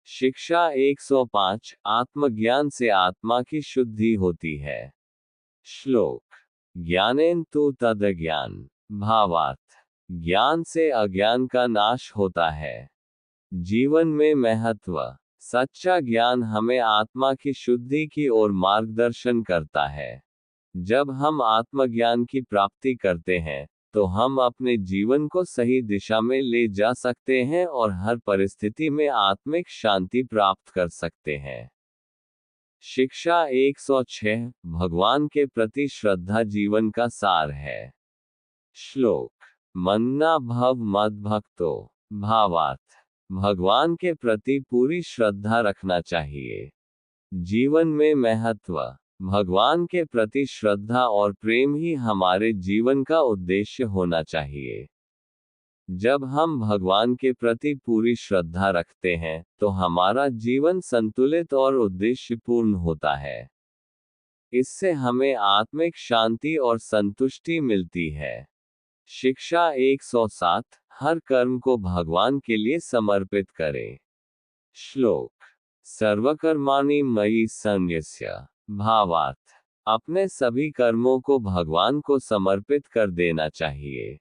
शिक्षा 105 आत्मज्ञान से आत्मा की शुद्धि होती है। श्लोक ज्ञानेन तु तदज्ञान। भावार्थ ज्ञान से अज्ञान का नाश होता है। जीवन में महत्व सच्चा ज्ञान हमें आत्मा की शुद्धि की ओर मार्गदर्शन करता है। जब हम आत्मज्ञान की प्राप्ति करते हैं तो हम अपने जीवन को सही दिशा में ले जा सकते हैं और हर परिस्थिति में आत्मिक शांति प्राप्त कर सकते हैं। शिक्षा 106 भगवान के प्रति श्रद्धा जीवन का सार है। श्लोक मन्ना भव मद्भक्तो। भावार्थ भगवान के प्रति पूरी श्रद्धा रखना चाहिए। जीवन में महत्व भगवान के प्रति श्रद्धा और प्रेम ही हमारे जीवन का उद्देश्य होना चाहिए। जब हम भगवान के प्रति पूरी श्रद्धा रखते हैं तो हमारा जीवन संतुलित और उद्देश्यपूर्ण होता है। इससे हमें आत्मिक शांति और संतुष्टि मिलती है। शिक्षा 107 हर कर्म को भगवान के लिए समर्पित करें। श्लोक सर्वकर्माणि मयि सन्न्यस्य। भावार्थ अपने सभी कर्मों को भगवान को समर्पित कर देना चाहिए।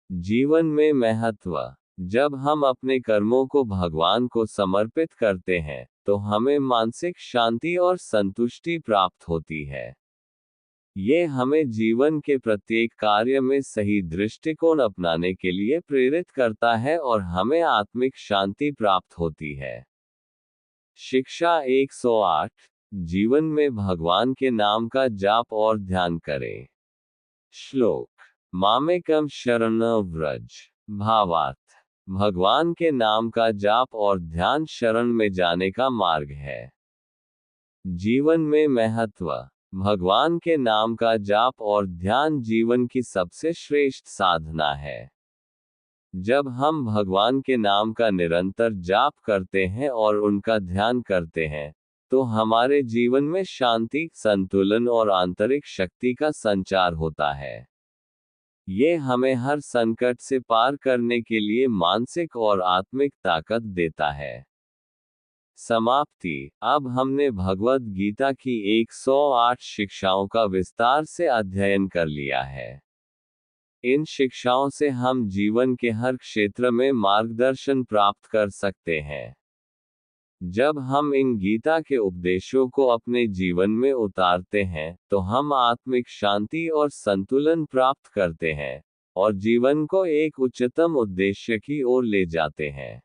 जीवन में महत्व जब हम अपने कर्मों को भगवान को समर्पित करते हैं तो हमें मानसिक शांति और संतुष्टि प्राप्त होती है। ये हमें जीवन के प्रत्येक कार्य में सही दृष्टिकोण अपनाने के लिए प्रेरित करता है और हमें आत्मिक शांति प्राप्त होती है। शिक्षा 108 जीवन में भगवान के नाम का जाप और ध्यान करें। श्लोक मामेकम शरणं व्रज। भावार्थ भगवान के नाम का जाप और ध्यान शरण में जाने का मार्ग है। जीवन में महत्व भगवान के नाम का जाप और ध्यान जीवन की सबसे श्रेष्ठ साधना है। जब हम भगवान के नाम का निरंतर जाप करते हैं और उनका ध्यान करते हैं तो हमारे जीवन में शांति, संतुलन और आंतरिक शक्ति का संचार होता है। ये हमें हर संकट से पार करने के लिए मानसिक और आत्मिक ताकत देता है। समाप्ति अब हमने भगवद गीता की 108 शिक्षाओं का विस्तार से अध्ययन कर लिया है। इन शिक्षाओं से हम जीवन के हर क्षेत्र में मार्गदर्शन प्राप्त कर सकते हैं। जब हम इन गीता के उपदेशों को अपने जीवन में उतारते हैं तो हम आत्मिक शांति और संतुलन प्राप्त करते हैं और जीवन को एक उच्चतम उद्देश्य की ओर ले जाते हैं।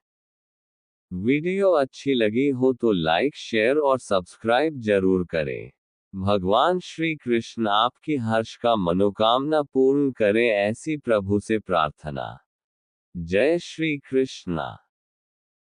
वीडियो अच्छी लगी हो तो लाइक, शेयर और सब्सक्राइब जरूर करें। भगवान श्री कृष्ण आपकी हर्ष का मनोकामना पूर्ण करें, ऐसी प्रभु से प्रार्थना। जय श्री कृष्णा।